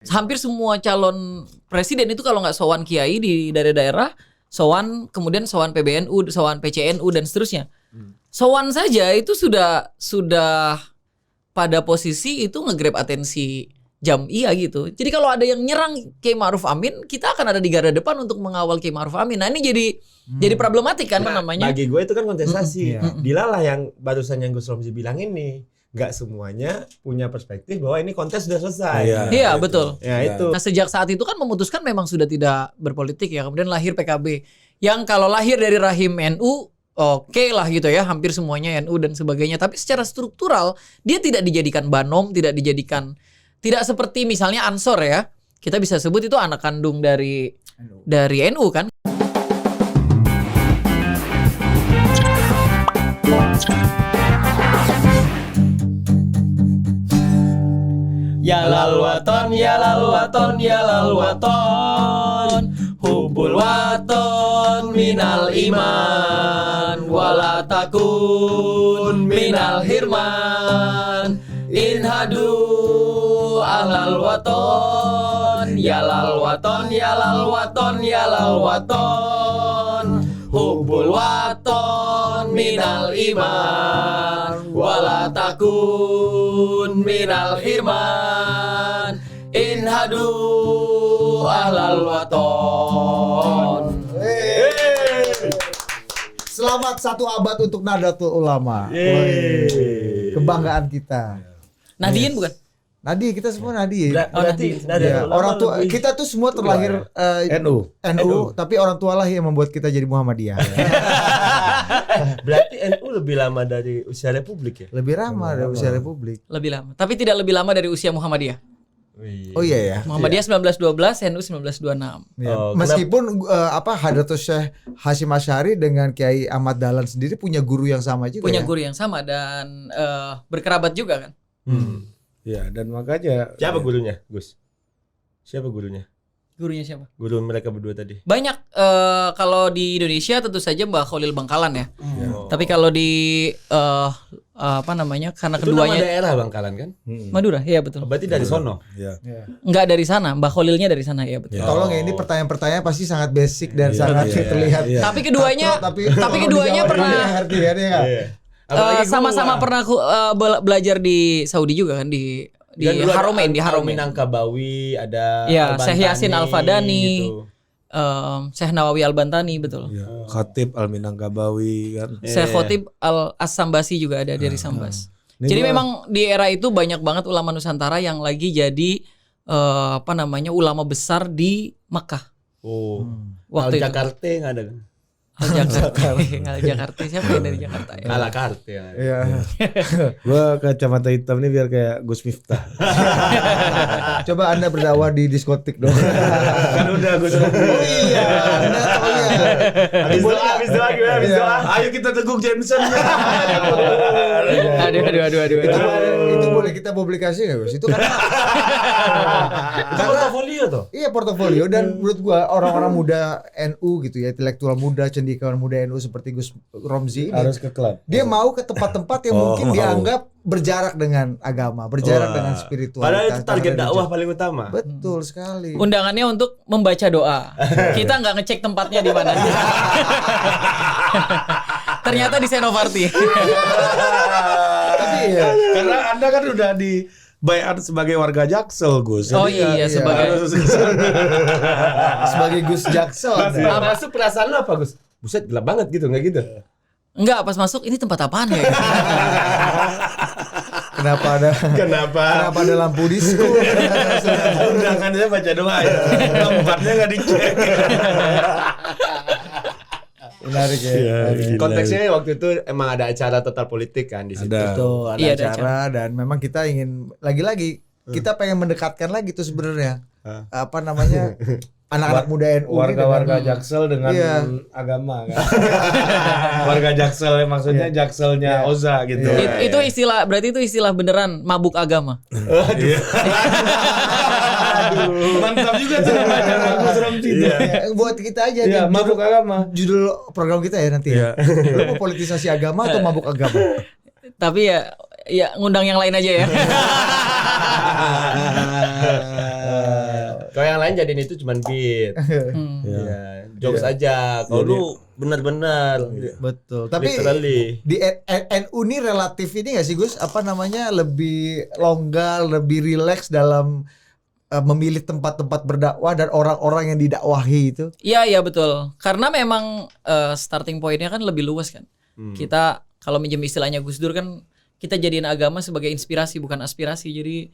Hampir semua calon presiden itu kalau nggak sowan kiai di daerah-daerah, sowan kemudian sowan PBNU, sowan PCNU dan seterusnya. Sowan saja itu sudah pada posisi itu nge-grab atensi Jam'iyah gitu. Jadi kalau ada yang nyerang Kiai Ma'ruf Amin, kita akan ada di garda depan untuk mengawal Kiai Ma'ruf Amin. Nah ini jadi problematik kan namanya. Bagi gue itu kan kontestasi. Dilalah yang barusan yang Gus Romzi bilang ini. Nggak semuanya punya perspektif bahwa ini kontes sudah selesai. Iya betul. Ya itu. Nah sejak saat itu kan memutuskan memang sudah tidak berpolitik ya. Kemudian lahir PKB. Yang kalau lahir dari rahim NU oke lah gitu ya. Hampir semuanya NU dan sebagainya. Tapi secara struktural dia tidak dijadikan banom. Tidak seperti misalnya Ansor ya. Kita bisa sebut itu anak kandung dari NU kan. Ya lal waton, ya lal waton, ya lal waton. Hubul waton minal iman, wala takun minal hirman. Inhadu alal waton, ya lal waton, ya lal waton, ya lal waton. Hubul waton minal iman, wala takun minal hirman. Inhadu ahlal waton. Selamat 1 abad untuk Nahdlatul Ulama. Kebanggaan kita. Nahdien bukan? Nadi, kita semua Nadi. Berarti Ya, orang tua kita tuh semua terlahir NU, tapi orang tua lah yang membuat kita jadi Muhammadiyah. Berarti NU lebih lama dari usia Republik ya? Lebih ramah dari usia Republik. Lebih lama. Tapi tidak lebih lama dari usia Muhammadiyah. Oh iya ya. Muhammadiyah 1912, NU 1926. Ya. Oh, Meskipun Hadratus Syekh Hasyim Asy'ari dengan Kiai Ahmad Dahlan sendiri punya guru yang sama juga. Punya ya? guru yang sama dan berkerabat juga kan. Ya, dan makanya Siapa gurunya, Gus? Siapa gurunya? Gurunya siapa? Guru mereka berdua tadi. Banyak kalau di Indonesia tentu saja Mbah Khalil Bangkalan ya. Tapi kalau di karena Itu nama keduanya daerah Bangkalan kan? Madura, iya betul. Berarti dari sono. Enggak dari sana, Mbah Khalilnya dari sana, iya betul. Tolong ya, ini pertanyaan-pertanyaan pasti sangat basic dan sangat terlihat. Tapi keduanya Tapi keduanya dijawab pernah dia ngerti kan ya. sama-sama pernah belajar di Saudi juga kan di Haramain, di Haramain. Minangkabawi, ada Ya, Al-Bantani, Syekh Yasin Al-Fadani, gitu. Syekh Nawawi Al-Bantani betul. ya, Khatib Al-Minangkabawi kan. Syekh Khotib Al-As-Sambasi juga ada dari Sambas. Ini Jadi gua- memang di era itu banyak banget ulama Nusantara yang lagi jadi ulama besar di Makkah. Waktu itu. Jakarta nggak ada kan? Jakarta siapa yang dari Jakarta ya? Alakarte ya. Iya. Gua kacamata hitam nih biar kayak Gus Miftah. Coba Anda berdakwah di diskotik dong. Kan udah Gus. Oh iya. Anda tahu ya. Habis doa gimana? Habis doa. Ayo kita teguk Jameson. Aduh. Itu boleh kita publikasi nggak Gus? Itu karena Itu portofolio tuh. iya portofolio dan menurut gua orang-orang muda NU gitu ya, intelektual muda, cendekiawan muda NU seperti Gus Romzi ini, Harus ke klub. dia mau ke tempat-tempat yang mungkin dianggap berjarak dengan agama, berjarak dengan spiritualitas. Padahal itu target dengan dakwah religion. paling utama. Betul sekali. Undangannya untuk membaca doa. Kita nggak ngecek tempatnya di mana. Ternyata di Senoparty. Tapi ya, Karena Anda kan udah di bayar sebagai warga Jaksel, Gus. Oh Jadi iya, sebagai harus ke sana. sebagai Gus Jaksel. Anda. Masuk perasaan lo apa Gus? Buset gelap banget gitu, nggak gitu? enggak pas masuk ini tempat apaan ya? Kenapa ada lampu disco? Undangannya baca doa ya. Tempatnya nggak dicek. Menarik ya. Iya, gila. Konteksnya waktu itu emang ada acara total politik kan di situ. Ada. Betul, ada Iya, ada acara dan memang kita ingin lagi-lagi kita pengen mendekatkan lagi tuh sebenarnya apa namanya anak-anak muda NU Warga-warga Jaksel dengan Iya. agama kan. Warga Jaksel maksudnya Jakselnya Oza gitu. Itu istilah berarti itu istilah beneran mabuk agama. Mantap juga tuh acara Gus Romzi. buat kita aja Iya, nih, mabuk agama. judul program kita ya nanti ya. Lu mau politisasi agama atau mabuk agama? Tapi ya Ya ngundang yang lain aja ya. Kalau yang lain jadiin itu cuman beat. Ya, jokes aja. Kalau lu benar-benar Betul. Tapi literally. di NU ini relatif ini nggak sih Gus? Apa namanya lebih longgar, lebih rileks dalam memilih tempat-tempat berdakwah dan orang-orang yang didakwahi itu? Iya betul. Karena memang starting pointnya kan lebih luas kan. Kita kalau minjem istilahnya Gus Dur kan kita jadiin agama sebagai inspirasi bukan aspirasi. Jadi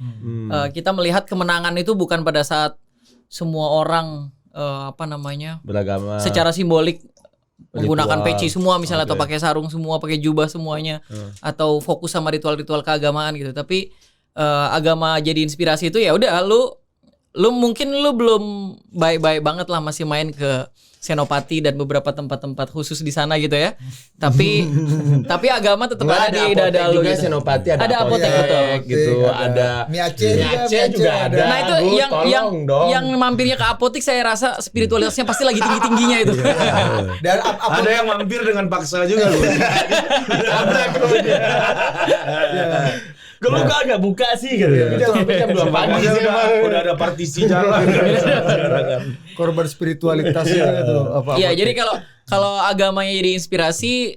kita melihat kemenangan itu bukan pada saat semua orang Beragama. secara simbolik menggunakan Ritual. peci semua misalnya atau pakai sarung semua, pakai jubah semuanya atau fokus sama ritual-ritual keagamaan gitu. Tapi agama jadi inspirasi itu ya udah lu mungkin lu belum baik-baik banget lah masih main ke Senopati dan beberapa tempat-tempat khusus di sana gitu ya. Tapi agama tetap ada di dada lu juga gitu. Senopati Ada apotek, betul. gitu, ada Miace juga ada. Nah itu Gus, yang tolong dong. yang mampirnya ke apotik saya rasa spiritualitasnya pasti lagi tinggi-tingginya itu. Dan Ada yang mampir dengan paksa juga lu. Kalau gak buka sih gitu. Dia sampai jam 2 pagi Makanya sih. udah ada partisi jalan. korban spiritualitas itu apa? Iya, jadi kalau agamanya jadi inspirasi,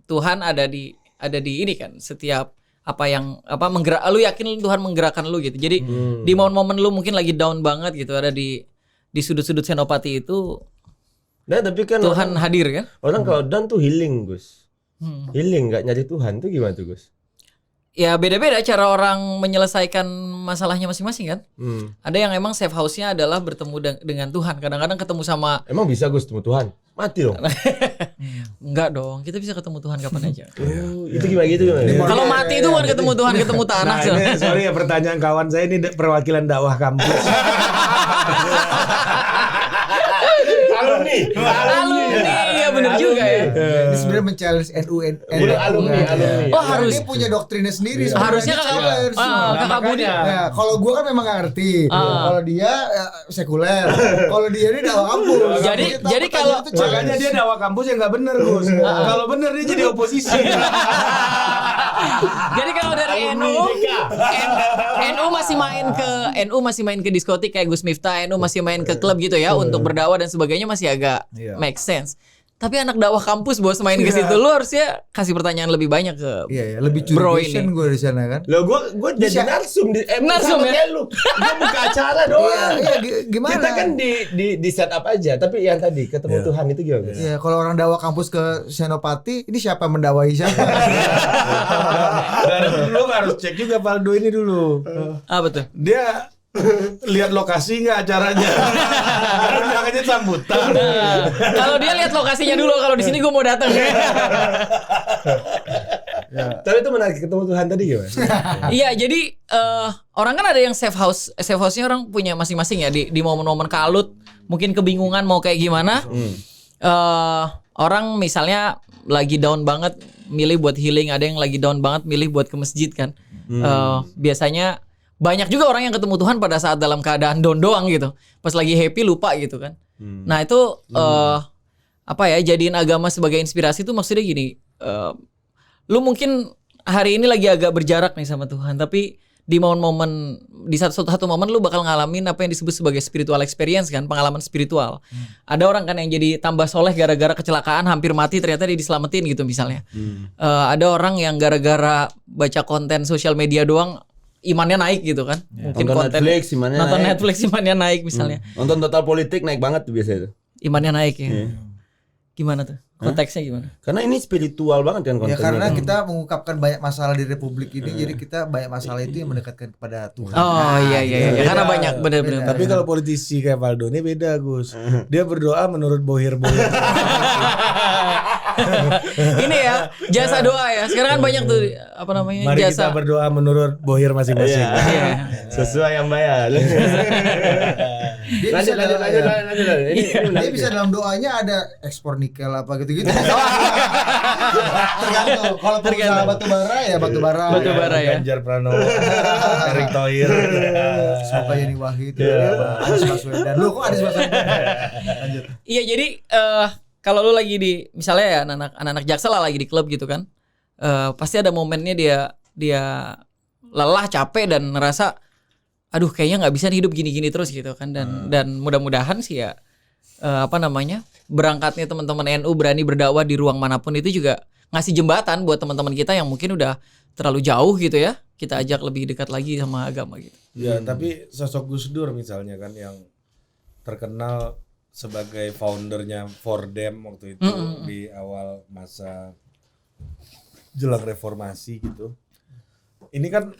Tuhan ada di ini kan setiap lu yakin Tuhan menggerakkan lu gitu. Jadi di momen-momen lu mungkin lagi down banget gitu, ada di sudut-sudut Senopati itu Nah, tapi kan Tuhan hadir kan? orang kalau down tuh healing, Gus. Healing nggak nyari Tuhan tuh gimana tuh, Gus? Ya beda-beda cara orang menyelesaikan masalahnya masing-masing kan. Ada yang emang safe house-nya adalah bertemu dengan Tuhan. Kadang-kadang ketemu sama Emang bisa Gus ketemu Tuhan? Mati dong. enggak dong, kita bisa ketemu Tuhan kapan aja. Itu gimana gitu gimana? Kalau mati itu bukan ketemu Tuhan, ketemu tanah. Nah ini sorry ya pertanyaan kawan saya ini perwakilan dakwah kampus. Alumni. Iya benar juga ya. Ini sebenarnya men-challenge NU. Alumni. Oh Karena harus dia punya doktrinnya sendiri. harusnya sebenarnya. kakak Budi. Nah, kalau gua kan memang nggak ngerti. Kalau dia sekuler. Kalau dia ini dakwah kampus. Jadi kalau Makanya dia dakwah kampus yang nggak bener Gus. Kalau bener dia jadi oposisi. Jadi kalau dari NU masih main ke diskotik kayak Gus Miftah, NU masih main ke klub gitu ya untuk berdakwah dan sebagainya masih agak make sense. Tapi anak dakwah kampus bos main ke situ, lu harusnya kasih pertanyaan lebih banyak ke Iya, lebih bro curious ini. gue di sana kan. Loh gua jadi narsum Narsum sama ya? kayak lu. Gua buka acara doang. Iya, gimana? Kita kan di set up aja, tapi yang tadi ketemu Tuhan itu gimana? Gus? Iya, kalau orang dakwah kampus ke Senopati, ini siapa yang mendakwahi siapa? Dan lu harus cek juga Valdo ini dulu. Apa tuh? Dia lihat lokasi nggak acaranya? Karena bilangnya sambutan. Kalau dia lihat lokasinya dulu, kalau di sini gue mau datang. Tapi itu menarik ketemu Tuhan tadi gimana? Iya, jadi orang kan ada yang safe house-nya orang punya masing-masing ya di momen-momen kalut, mungkin kebingungan mau kayak gimana. Orang misalnya lagi down banget milih buat healing, ada yang lagi down banget milih buat ke masjid kan. Biasanya banyak juga orang yang ketemu Tuhan pada saat dalam keadaan down doang gitu. Pas lagi happy lupa gitu kan. Nah itu jadiin agama sebagai inspirasi itu maksudnya gini. Lu mungkin hari ini lagi agak berjarak nih sama Tuhan, tapi di momen-momen di satu momen lu bakal ngalamin apa yang disebut sebagai spiritual experience kan, pengalaman spiritual. Ada orang kan yang jadi tambah soleh gara-gara kecelakaan hampir mati ternyata dia diselamatin gitu misalnya. Ada orang yang gara-gara baca konten sosial media doang imannya naik gitu kan. Mungkin Nonton konten Netflix, imannya nonton naik. Netflix imannya naik misalnya. Nonton Total Politik naik banget tuh biasanya tuh. Imannya naik ya. Gimana tuh? Konteksnya gimana? Karena ini spiritual banget kan Ya kontennya. karena kita mengungkapkan banyak masalah di Republik ini, jadi kita banyak masalah itu yang mendekatkan kepada Tuhan. Oh iya. Karena banyak bener-bener. Tapi kalau politisi kayak Valdo ini beda Gus. Dia berdoa menurut bohir-bohir. Ini ya jasa doa ya. Sekarang kan banyak tuh apa namanya Mari jasa. kita berdoa menurut bohir masing-masing. Iya. Sesuai yang bayar. Dia lanjut. Dia bisa dalam doanya ada ekspor nikel apa gitu-gitu. Tergantung. Kalau pengusaha batu bara ya batu bara. Batu bara ya. Ganjar Pranowo, Erick Thohir. Semoga Yeni Wahid, Anies Baswedan. Lu kok Anies Baswedan? Lanjut. Iya jadi kalau lu lagi di misalnya ya anak-anak Jaksel lah lagi di klub gitu kan, pasti ada momennya dia dia lelah, capek dan ngerasa aduh kayaknya nggak bisa nih hidup gini-gini terus gitu kan, dan mudah-mudahan sih ya berangkatnya teman-teman NU berani berdakwah di ruang manapun itu juga ngasih jembatan buat teman-teman kita yang mungkin udah terlalu jauh gitu ya, kita ajak lebih dekat lagi sama agama gitu. Ya, tapi sosok Gus Dur misalnya kan yang terkenal sebagai foundernya Fordem waktu itu di awal masa jelang reformasi gitu. Ini kan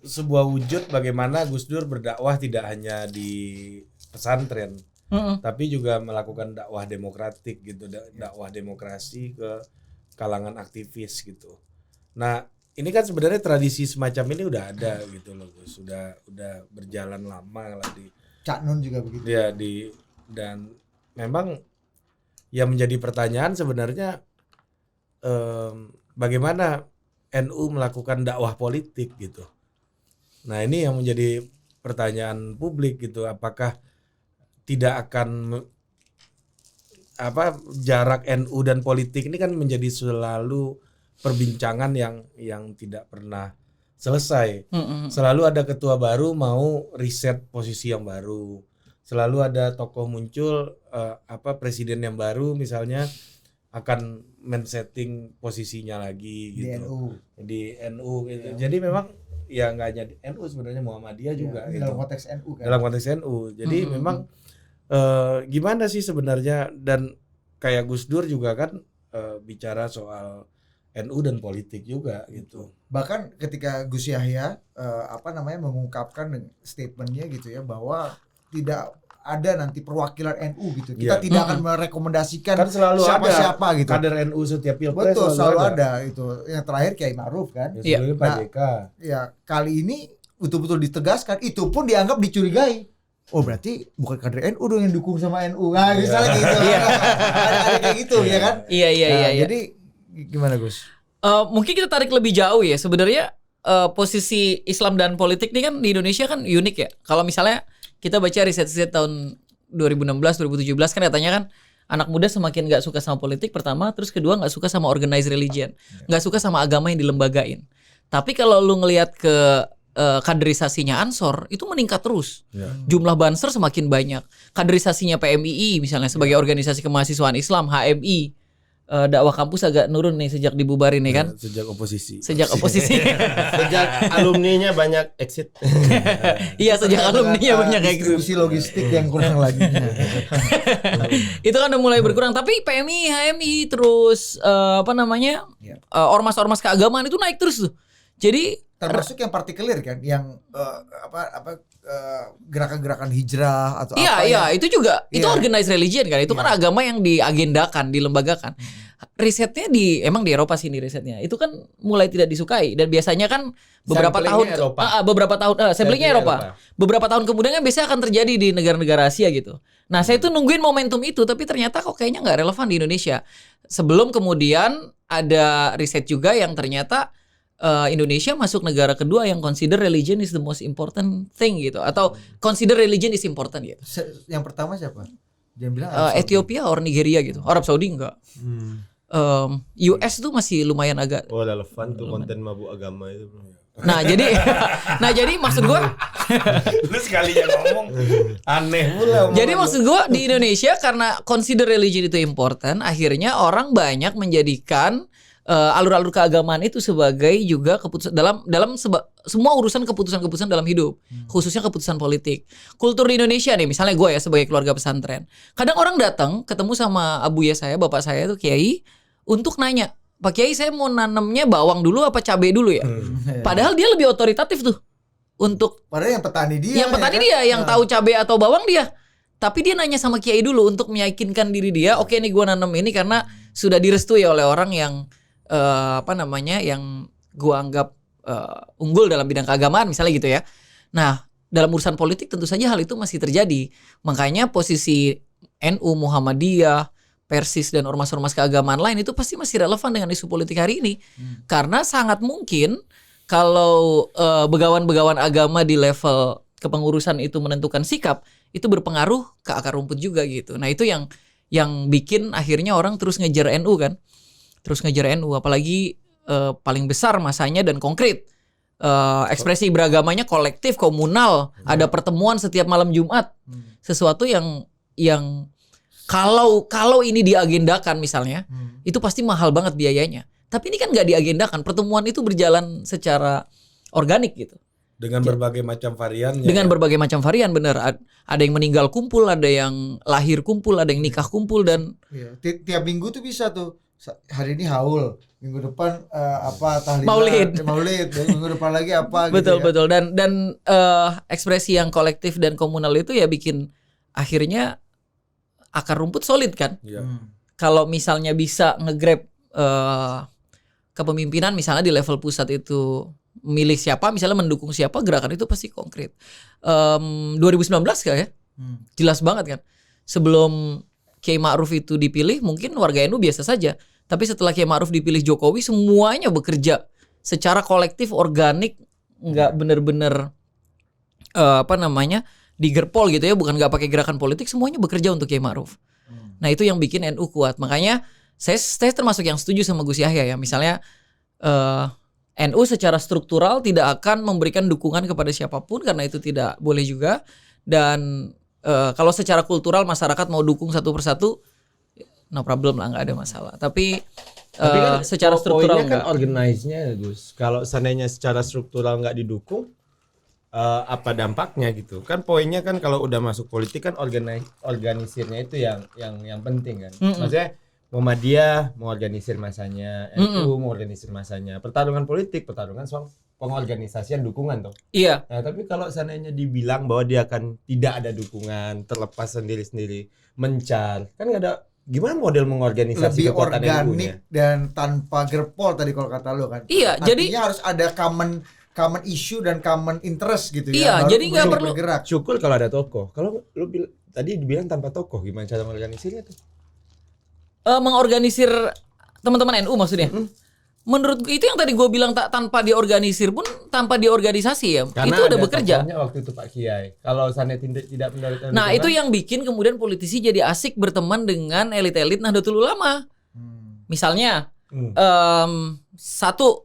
sebuah wujud bagaimana Gus Dur berdakwah tidak hanya di pesantren, tapi juga melakukan dakwah demokratik gitu, dakwah demokrasi ke kalangan aktivis gitu. Nah, ini kan sebenarnya tradisi semacam ini udah ada gitu loh, Gus. Udah berjalan lama lah di Cak Nun juga begitu. ya dan memang yang menjadi pertanyaan sebenarnya bagaimana NU melakukan dakwah politik gitu. Nah, ini yang menjadi pertanyaan publik gitu, apakah tidak akan jarak NU dan politik ini kan menjadi selalu perbincangan yang tidak pernah selesai. Selalu ada ketua baru mau riset posisi yang baru. Selalu ada tokoh muncul presiden yang baru misalnya akan men-setting posisinya lagi gitu. Di NU gitu. Jadi memang ya nggak hanya NU sebenarnya, Muhammadiyah juga gitu. Dalam konteks NU kan. Dalam konteks NU. Jadi memang gimana sih sebenarnya, dan kayak Gus Dur juga kan bicara soal NU dan politik juga gitu. Bahkan ketika Gus Yahya mengungkapkan statementnya gitu ya, bahwa tidak ada nanti perwakilan NU gitu. Kita tidak akan merekomendasikan kan selalu siapa-siapa ada gitu. kader NU setiap pilpres. Betul, selalu ada itu. Yang terakhir Kiai Ma'ruf kan. Ya, sebelumnya Pak JK. Ya, kali ini betul-betul ditegaskan, itu pun dianggap dicurigai. Oh, berarti bukan kader NU dong yang dukung sama NU. Nah, misalnya gitu. Ada kayak gitu ya kan? Iya. Jadi gimana, Gus? Mungkin kita tarik lebih jauh ya. Sebenarnya posisi Islam dan politik ini kan di Indonesia kan unik ya. Kalau misalnya kita baca riset-riset tahun 2016-2017 kan katanya kan anak muda semakin nggak suka sama politik pertama, terus kedua nggak suka sama organized religion, nggak suka sama agama yang dilembagain. Tapi kalau lu ngelihat ke kaderisasinya Ansor itu meningkat terus. Jumlah banser semakin banyak. Kaderisasinya PMII misalnya sebagai organisasi kemahasiswaan Islam, HMI, dakwah kampus agak nurun nih sejak dibubarin nih kan. Sejak oposisi. Sejak Sejak alumninya banyak exit. Iya, sejak alumninya banyak exit. Distribusi logistik yang kurang lagi. Itu kan udah mulai berkurang, tapi PMI, HMI terus ormas-ormas keagamaan itu naik terus tuh. Jadi termasuk yang partikelir kan, yang gerakan-gerakan hijrah atau iya itu juga itu Iya. organized religion kan, itu kan agama yang diagendakan, dilembagakan. Risetnya emang di Eropa sini risetnya itu kan mulai tidak disukai, dan biasanya kan beberapa tahun samplingnya Eropa. Beberapa tahun kemudian kan biasanya akan terjadi di negara-negara Asia gitu. Nah, saya tuh nungguin momentum itu, tapi ternyata kok kayaknya nggak relevan di Indonesia. Sebelum kemudian ada riset juga yang ternyata Indonesia masuk negara kedua yang consider religion is the most important thing gitu, atau consider religion is important gitu. Yang pertama siapa? Jangan bilang Ethiopia or Nigeria gitu. Arab Saudi enggak. US tuh masih lumayan agak. Oh, relevan tuh konten mabuk agama itu. Nah, jadi maksud gua Lu sekalinya ngomong aneh pula. jadi maksud gua di Indonesia karena consider religion itu important, akhirnya orang banyak menjadikan alur-alur keagamaan itu sebagai juga keputusan dalam semua urusan keputusan-keputusan dalam hidup, khususnya keputusan politik. Kultur di Indonesia nih, misalnya gue ya sebagai keluarga pesantren, kadang orang datang ketemu sama abuya saya, bapak saya tuh Kiai, untuk nanya, Pak Kiai saya mau nanemnya bawang dulu apa cabai dulu ya? Padahal dia lebih otoritatif tuh untuk padahal yang petani dia. yang tahu cabai atau bawang dia. Tapi dia nanya sama Kiai dulu untuk meyakinkan diri dia, oke nih gue nanem ini karena sudah direstui oleh orang yang yang gua anggap unggul dalam bidang keagamaan misalnya gitu ya. Nah, dalam urusan politik tentu saja hal itu masih terjadi. Makanya posisi NU, Muhammadiyah, Persis dan ormas-ormas keagamaan lain itu pasti masih relevan dengan isu politik hari ini. Karena sangat mungkin kalau begawan-begawan agama di level kepengurusan itu menentukan sikap, itu berpengaruh ke akar rumput juga gitu. Nah, itu yang bikin akhirnya orang terus ngejar NU kan. Apalagi paling besar masanya dan konkret ekspresi beragamanya kolektif, komunal, ada pertemuan setiap malam Jumat. Sesuatu yang kalau ini diagendakan misalnya, itu pasti mahal banget biayanya. Tapi ini kan nggak diagendakan, pertemuan itu berjalan secara organik gitu. Dengan berbagai macam variannya. Dengan berbagai macam varian, bener. Ada yang meninggal kumpul, ada yang lahir kumpul, ada yang nikah kumpul dan tiap minggu tuh bisa tuh. Hari ini haul, minggu depan tahlilan, Maulid, minggu depan lagi apa betul gitu ya. dan ekspresi yang kolektif dan komunal itu ya bikin akhirnya akar rumput solid kan. Iya. Kalau misalnya bisa nge-grab kepemimpinan misalnya di level pusat itu milih siapa, misalnya mendukung siapa, gerakan itu pasti konkret. 2019 kah ya? Jelas banget kan. Sebelum Kiai Ma'ruf itu dipilih, mungkin warga NU biasa saja. Tapi setelah Kiai Ma'ruf dipilih Jokowi, semuanya bekerja secara kolektif, organik, nggak bener-bener digerpol gitu ya, bukan nggak pakai gerakan politik, semuanya bekerja untuk Kiai Ma'ruf. Nah itu yang bikin NU kuat. Makanya saya termasuk yang setuju sama Gus Yahya ya. Misalnya NU secara struktural tidak akan memberikan dukungan kepada siapapun karena itu tidak boleh juga. Dan kalau secara kultural masyarakat mau dukung satu persatu, no problem lah, nggak ada masalah. Tapi kan secara struktural kan organize-nya Gus. Kalau seandainya secara struktural nggak didukung, apa dampaknya gitu? Kan poinnya kan kalau udah masuk politik kan organisirnya itu yang penting kan. Maksudnya Muhammadiyah mau organisir masanya, NU mau organisir masanya. Pertarungan politik, pertarungan soal pengorganisasian dukungan toh. iya. Nah, tapi kalau seandainya dibilang bahwa dia akan tidak ada dukungan, terlepas sendiri-sendiri, mencar, kan nggak ada. Gimana model mengorganisasi lebih kekuatan organik dan tanpa gerpol tadi kalau kata lo kan. Iya, artinya jadi harus ada common issue dan common interest gitu iya, ya. jadi nggak perlu bergerak. Syukur kalau ada tokoh. Kalau lu tadi dibilang tanpa tokoh, gimana cara mengorganisirnya tuh? mengorganisir teman-teman NU maksudnya. Menurut itu yang tadi gue bilang tanpa diorganisir pun tanpa diorganisasi ya. Karena itu udah ada bekerja. tokohnya waktu itu Pak Kiai. Kalau sana tidak mendapatkan Nah, dukungan, itu yang bikin kemudian politisi jadi asik berteman dengan elit-elit Nahdlatul Ulama. Misalnya satu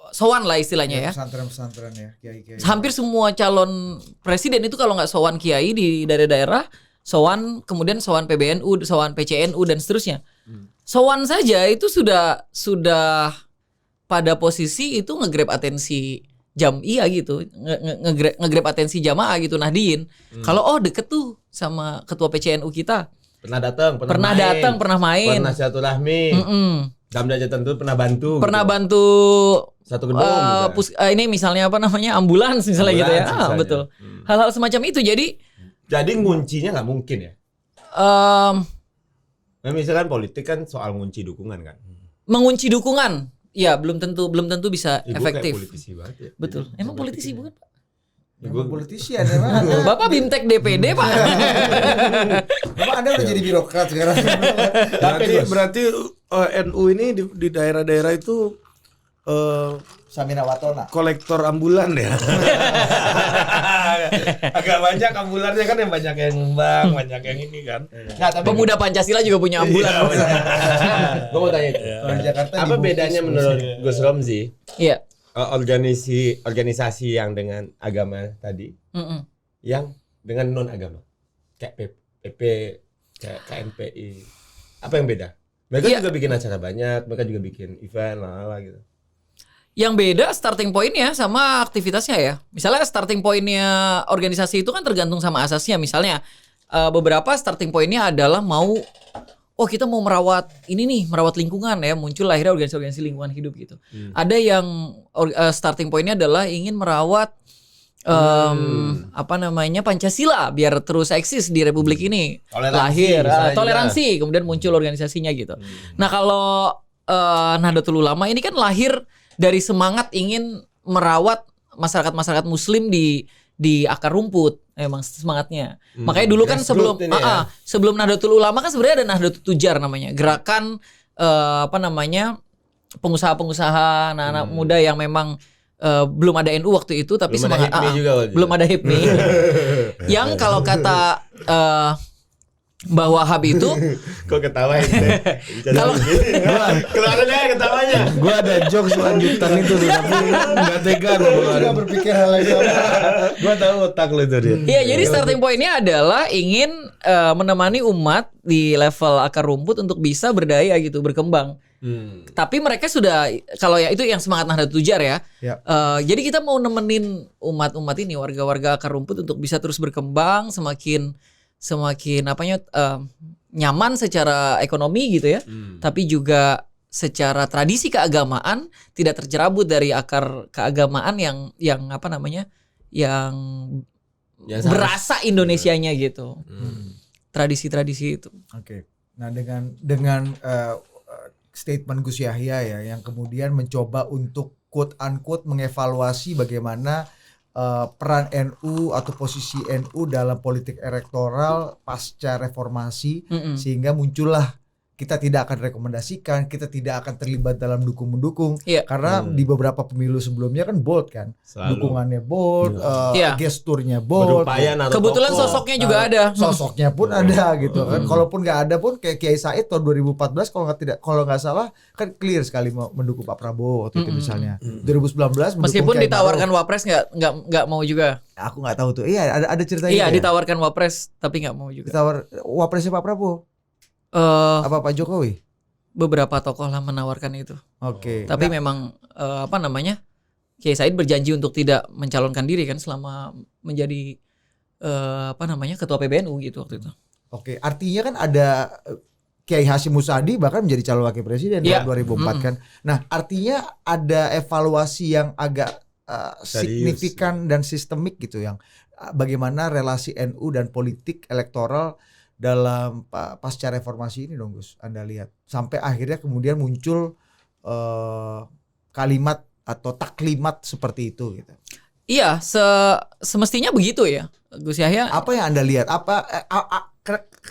sowan lah istilahnya ya. Pesantren-pesantren ya, kiai-kiai. Hampir semua calon presiden itu kalau nggak sowan kiai di daerah-daerah, sowan kemudian sowan PBNU, sowan PCNU dan seterusnya. Sowan saja itu sudah pada posisi itu nge-grab atensi jam'iyah gitu, nge-grab atensi jamaah gitu Nahdien. Kalau deket tuh sama ketua PCNU kita. pernah datang, Pernah main. pernah silaturahmi. Dalam derajat tertentu pernah bantu. Pernah gitu. bantu Satu gedung. Misalnya. ini misalnya ambulans misalnya gitu ya. Ambulans misalnya. Betul. Hal-hal semacam itu Jadi nguncinya nggak mungkin ya. Nah, misalkan politik kan soal ngunci dukungan kan. mengunci dukungan. Ya, belum tentu bisa Gua efektif. kayak politisi banget ya. Betul. Jadi, Emang politisi bukan, Pak? Emang politisi ada mana? Bapak Bimtek DPD, Pak. Emang Anda udah jadi birokrat sekarang? Berarti NU ini di daerah-daerah itu Samina Watona. kolektor ambulan ya. Agak banyak ambulannya kan, yang banyak yang nyumbang, banyak yang ini kan. Nah, tapi Pemuda Pancasila juga punya ambulan. gue mau tanya itu. Kalau di Jakarta Apa bedanya menurut Gus Romzi Iya. organisasi yang dengan agama tadi, yang dengan non agama, kayak PP, kayak KNPI, apa yang beda? Mereka Iya. juga bikin acara banyak, mereka juga bikin event lah gitu. Yang beda starting pointnya sama aktivitasnya ya. Misalnya starting pointnya organisasi itu kan tergantung sama asasnya. Misalnya beberapa starting pointnya adalah kita mau merawat merawat lingkungan ya. Muncul akhirnya organisasi lingkungan hidup gitu. Ada yang starting pointnya adalah ingin merawat Pancasila biar terus eksis di Republik ini. Toleransi, kemudian muncul organisasinya gitu. Nah, kalau Nahdlatul Ulama ini kan lahir dari semangat ingin merawat masyarakat muslim di akar rumput, emang semangatnya. Makanya dulu kan sebelum Nahdlatul Ulama kan sebenarnya ada Nahdlatul Tujar namanya, gerakan pengusaha-pengusaha anak-anak muda yang memang belum ada NU waktu itu tapi Belum semangat ada HIPMI juga waktu belum ada HIPMI. Yang kalau kata bahwa HAM itu Kok ketawain deh? Kalau- Keluarin aja ketawanya. Gua ada jokes lanjutan itu tuh, tapi nggak tega gua Gua keluarin. nggak berpikir hal yang sama. Gua tahu otak lu itu dia. Iya, jadi starting point-nya adalah ingin menemani umat di level akar rumput untuk bisa berdaya gitu, berkembang. Tapi mereka sudah, kalau ya itu yang semangat Nahdlatul Tujar ya. Ya. Jadi kita mau nemenin umat-umat ini, warga-warga akar rumput untuk bisa terus berkembang, semakin nyaman secara ekonomi gitu ya. Tapi juga secara tradisi keagamaan tidak terjerabut dari akar keagamaan yang yang Yang berasa Indonesianya gitu. Tradisi-tradisi itu. Oke. Nah, dengan statement Gus Yahya ya yang kemudian mencoba untuk quote unquote mengevaluasi bagaimana peran NU atau posisi NU dalam politik elektoral pasca reformasi sehingga muncullah kita tidak akan rekomendasikan, kita tidak akan terlibat dalam dukung-mendukung Iya. karena di beberapa pemilu sebelumnya kan bold kan. Selalu. Dukungannya bold, Iya. gesturnya bold. Berupaya naruh Kebetulan tokoh. sosoknya juga ada. Sosoknya pun ada gitu kan. Kalaupun nggak ada pun kayak Kiai Said tahun 2014 kalau nggak salah kan clear sekali mau mendukung Pak Prabowo waktu itu misalnya. 2019 mendukung Meskipun Kiai ditawarkan Maruf. Wapres nggak mau juga. Aku nggak tahu tuh. Iya ada ceritanya. Iya, ya? ditawarkan Wapres tapi nggak mau juga. Ditawar wapresnya Pak Prabowo apa Pak Jokowi? Beberapa tokoh lah menawarkan itu. Oke. Tapi memang Kiai Said berjanji untuk tidak mencalonkan diri kan selama menjadi ketua PBNU gitu waktu itu. Oke, artinya kan ada Kiai Hasyim Musadi bahkan menjadi calon wakil presiden Iya. tahun 2004 kan. Nah, artinya ada evaluasi yang agak signifikan dan sistemik gitu yang bagaimana relasi NU dan politik elektoral dalam pasca reformasi ini dong Gus. Anda lihat sampai akhirnya kemudian muncul kalimat atau taklimat seperti itu gitu. Iya, semestinya begitu ya, Gus Yahya. Apa yang Anda lihat?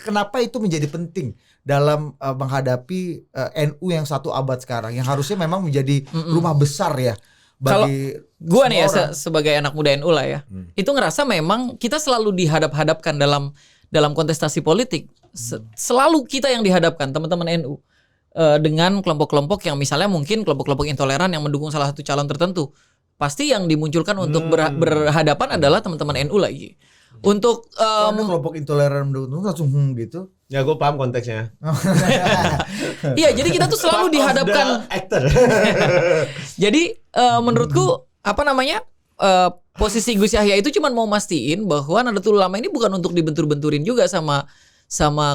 Kenapa itu menjadi penting dalam menghadapi NU yang 1 abad sekarang yang harusnya memang menjadi rumah besar ya bagi Gua nih ya semua orang. sebagai anak muda NU lah ya. Itu ngerasa memang kita selalu dihadap-hadapkan dalam kontestasi politik. Selalu kita yang dihadapkan teman-teman NU dengan kelompok-kelompok yang misalnya mungkin kelompok-kelompok intoleran yang mendukung salah satu calon tertentu. Pasti yang dimunculkan untuk berhadapan adalah teman-teman NU lagi. Untuk Kalau ada kelompok intoleran mendukung langsung gitu. Ya gue paham konteksnya. iya, jadi kita tuh selalu dihadapkan. Actor. Jadi menurutku posisi Gus Yahya itu cuma mau mastiin bahwa Nahdlatul Ulama ini bukan untuk dibentur-benturin juga sama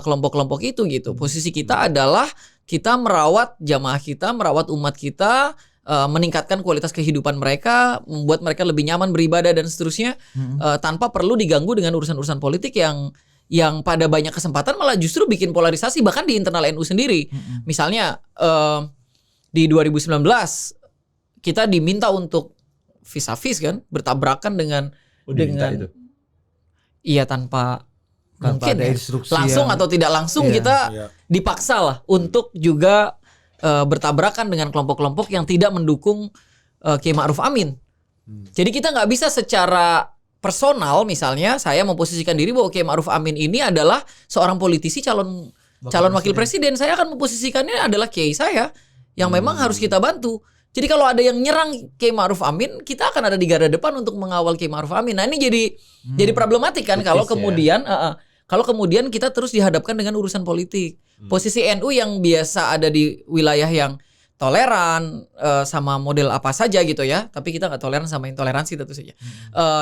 kelompok-kelompok itu gitu. Posisi kita adalah kita merawat jamaah kita, merawat umat kita, meningkatkan kualitas kehidupan mereka, membuat mereka lebih nyaman beribadah dan seterusnya, tanpa perlu diganggu dengan urusan-urusan politik yang pada banyak kesempatan malah justru bikin polarisasi bahkan di internal NU sendiri. Misalnya di 2019 kita diminta untuk vis-a-vis kan, bertabrakan dengan itu. Iya tanpa mungkin ada ya, instruksi langsung yang- atau tidak langsung kita dipaksa lah untuk juga bertabrakan dengan kelompok-kelompok yang tidak mendukung Kiai Ma'ruf Amin. Jadi kita nggak bisa secara personal misalnya saya memposisikan diri bahwa Kiai Ma'ruf Amin ini adalah seorang politisi calon wakil presiden. Saya akan memposisikannya adalah kiai saya yang memang harus kita bantu. Jadi kalau ada yang nyerang Kiai Ma'ruf Amin, kita akan ada di garda depan untuk mengawal Kiai Ma'ruf Amin. Nah ini jadi problematik kan kalau kemudian kita terus dihadapkan dengan urusan politik. Posisi NU yang biasa ada di wilayah yang toleran sama model apa saja gitu ya, tapi kita nggak toleran sama intoleransi tentu saja.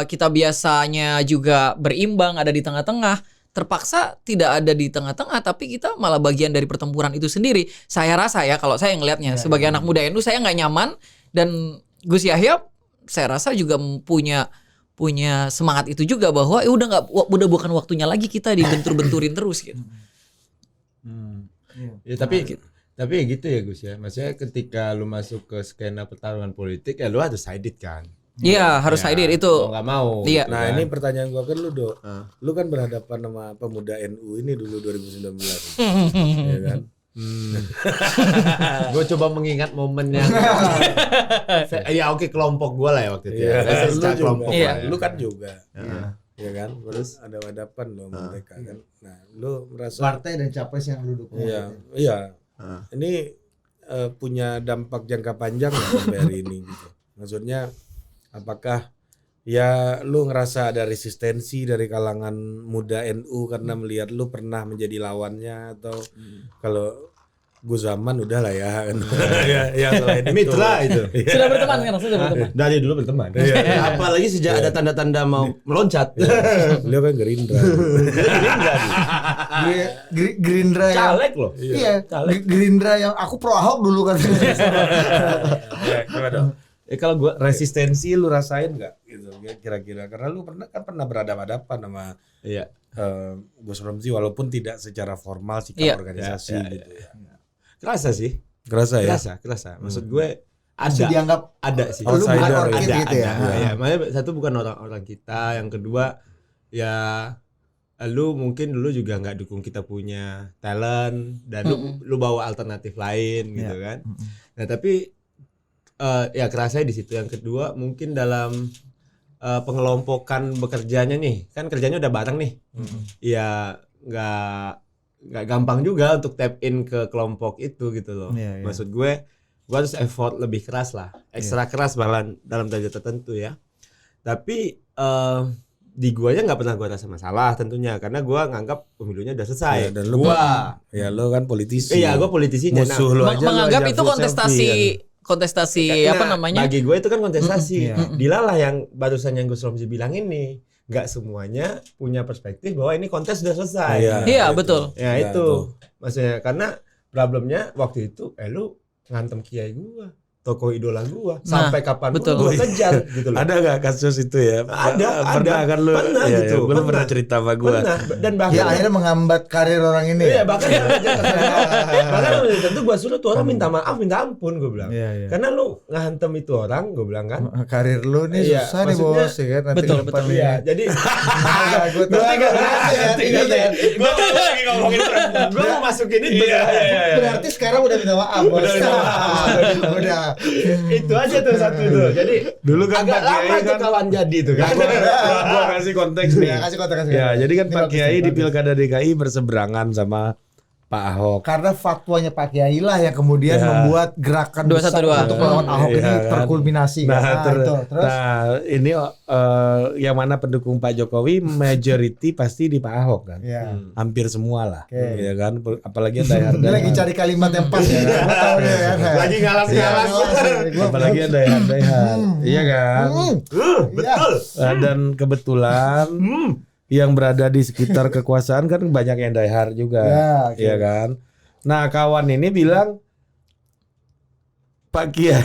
Kita biasanya juga berimbang, ada di tengah-tengah. Terpaksa tidak ada di tengah-tengah, tapi kita malah bagian dari pertempuran itu sendiri. Saya rasa ya kalau saya ngelihatnya sebagai anak muda NU saya nggak nyaman, dan Gus Yahya saya rasa juga punya semangat itu juga bahwa udah bukan waktunya lagi kita dibentur-benturin terus gitu. Ya, tapi ya gitu ya Gus ya. Maksudnya ketika lu masuk ke skena pertarungan politik ya lu harus sided kan. Iya, harus Ya, hadir itu. mau nggak mau. Iya. gitu Nah kan. ini pertanyaan gua ke lu Dok. Lu kan berhadapan sama pemuda NU ini dulu 2019 ya kan? Gue coba mengingat momen yang ya oke kelompok gue lah ya waktu itu. Iya, Saya lu secara juga. kelompok Iya. lah ya. Lu kan juga. ya kan? Terus ada hadapan lo sama mereka kan. Nah, lu merasa Partai dan capres yang lu dukung. iya. Ini punya dampak jangka panjang nggak sampai hari ini gitu. Maksudnya apakah ya lu ngerasa ada resistensi dari kalangan muda NU karena melihat lu pernah menjadi lawannya, atau kalau Gus Zaman udah lah ya kan. ya selain itu. Mitra itu. Sudah berteman sekarang, sudah berteman. Dari dulu berteman. Apalagi sejak ada tanda-tanda mau meloncat. Beliau kan Gerindra. Gerindra yang Caleg loh. iya, Gerindra yang aku pro Ahok dulu kan. Kalau gua resistensi lu rasain nggak gitu kira-kira, karena lu pernah berhadapan-hadapan sama Iya. Gus Romzi walaupun tidak secara formal sikap organisasi gitu ya. Kerasa sih. Kerasa ya? Kerasa. Maksud gue Masih ada dianggap sih. lu bukan Outsider, orchid ada, gitu ya. ya. Makanya satu bukan orang-orang kita, yang kedua ya lu mungkin dulu juga nggak dukung kita punya talent dan lu bawa alternatif lain gitu kan. Nah tapi ya kerasa di situ. Yang kedua mungkin dalam pengelompokan bekerjanya nih, kan kerjanya udah bareng nih. Ya nggak gampang juga untuk tap in ke kelompok itu gitu loh. Maksud gue harus effort lebih keras lah, ekstra keras bahkan dalam derajat tertentu ya. Tapi di guanya nggak pernah gue rasa masalah tentunya, karena gue nganggap pemilunya udah selesai. Dan lu lo kan politisi. Iya, gue politisinya. Musuh lu aja Menganggap lu itu aja kontestasi apa namanya? Bagi gue itu kan kontestasi. Dilalah yang barusan yang Gus Romzi bilang ini, nggak semuanya punya perspektif bahwa ini kontes sudah selesai. Iya, betul. Ya itu maksudnya, karena problemnya waktu itu lu ngantem kiai gua, tokoh idola gua, sampai kapan betul. gua kejar gitu loh. Ada nggak kasus itu ya? Pernah kan lu? Pernah ya, gitu. Lu pernah cerita sama gua. Pernah. Dan bahkan Ya akhirnya menghambat karir orang ini. iya, bahkan tentu gua suruh tuh orang minta maaf, minta ampun, gua bilang. Iya. Karena lu ngantem itu orang, gua bilang kan. Karir lu nih Iya, susah nih maksudnya- bos ya kan. Nanti Betul, ke depan betul. nih. Iya, jadi Gue gua lagi ngomongin gua mau masukin itu. berarti sekarang udah minta maaf bos. Udah. Itu aja tuh satu tuh. Jadi Dulu kan agak Pak Kiai lama itu kan- kawan jadi tuh kan. Gua kasih konteks nih. Ya, kasih konteks. Ya, jadi kan Ini Pak bagus Kiai nih, di bagus. Pilkada DKI berseberangan sama Pak Ahok. Karena fatwanya Pak Kiai lah yang kemudian Ya. membuat gerakan besar 212. untuk melawan Ahok Iya ini kan. terkulminasi. Nah, itu. Terus ini yang mana pendukung Pak Jokowi majority pasti di Pak Ahok kan. ya. Hampir semua lah, Oke. ya kan. Apalagi yang die-hard. Dia lagi cari kalimat yang pas ya. Gua tahu dia kan. Lagi ngalas-ngalas. Apalagi yang die-hard. Iya kan. Betul. Dan kebetulan yang berada di sekitar kekuasaan kan banyak yang die-hard juga. Ya, oke. Iya kan. Nah, kawan ini bilang Pak Kiai,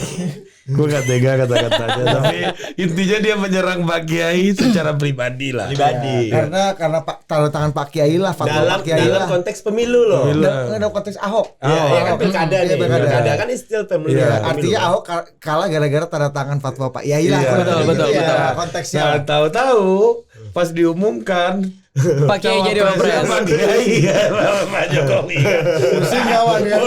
gue gak tega kata-katanya, tapi intinya dia menyerang Pak Kiai secara pribadi lah. Pribadi. Karena Pak tanda tangan Pak Kiai lah, fatwa Dalam Pak Kiai dalam lah. konteks pemilu loh. Pemilu. Dalam konteks Ahok. Iya kan pilkada Iya, nih. pilkada. Pilkada kan still pemilu. Iya. Pemilu. Artinya Ahok kalah gara-gara tanda tangan fatwa Pak Kiai lah. Iya. Kurang Betul, lebih gitu betul. ya, konteksnya. Nah, tahu-tahu pas diumumkan Pak Kiai jadi wapres. Pak Kiai Pak Jokowi. Pusing kawan ya.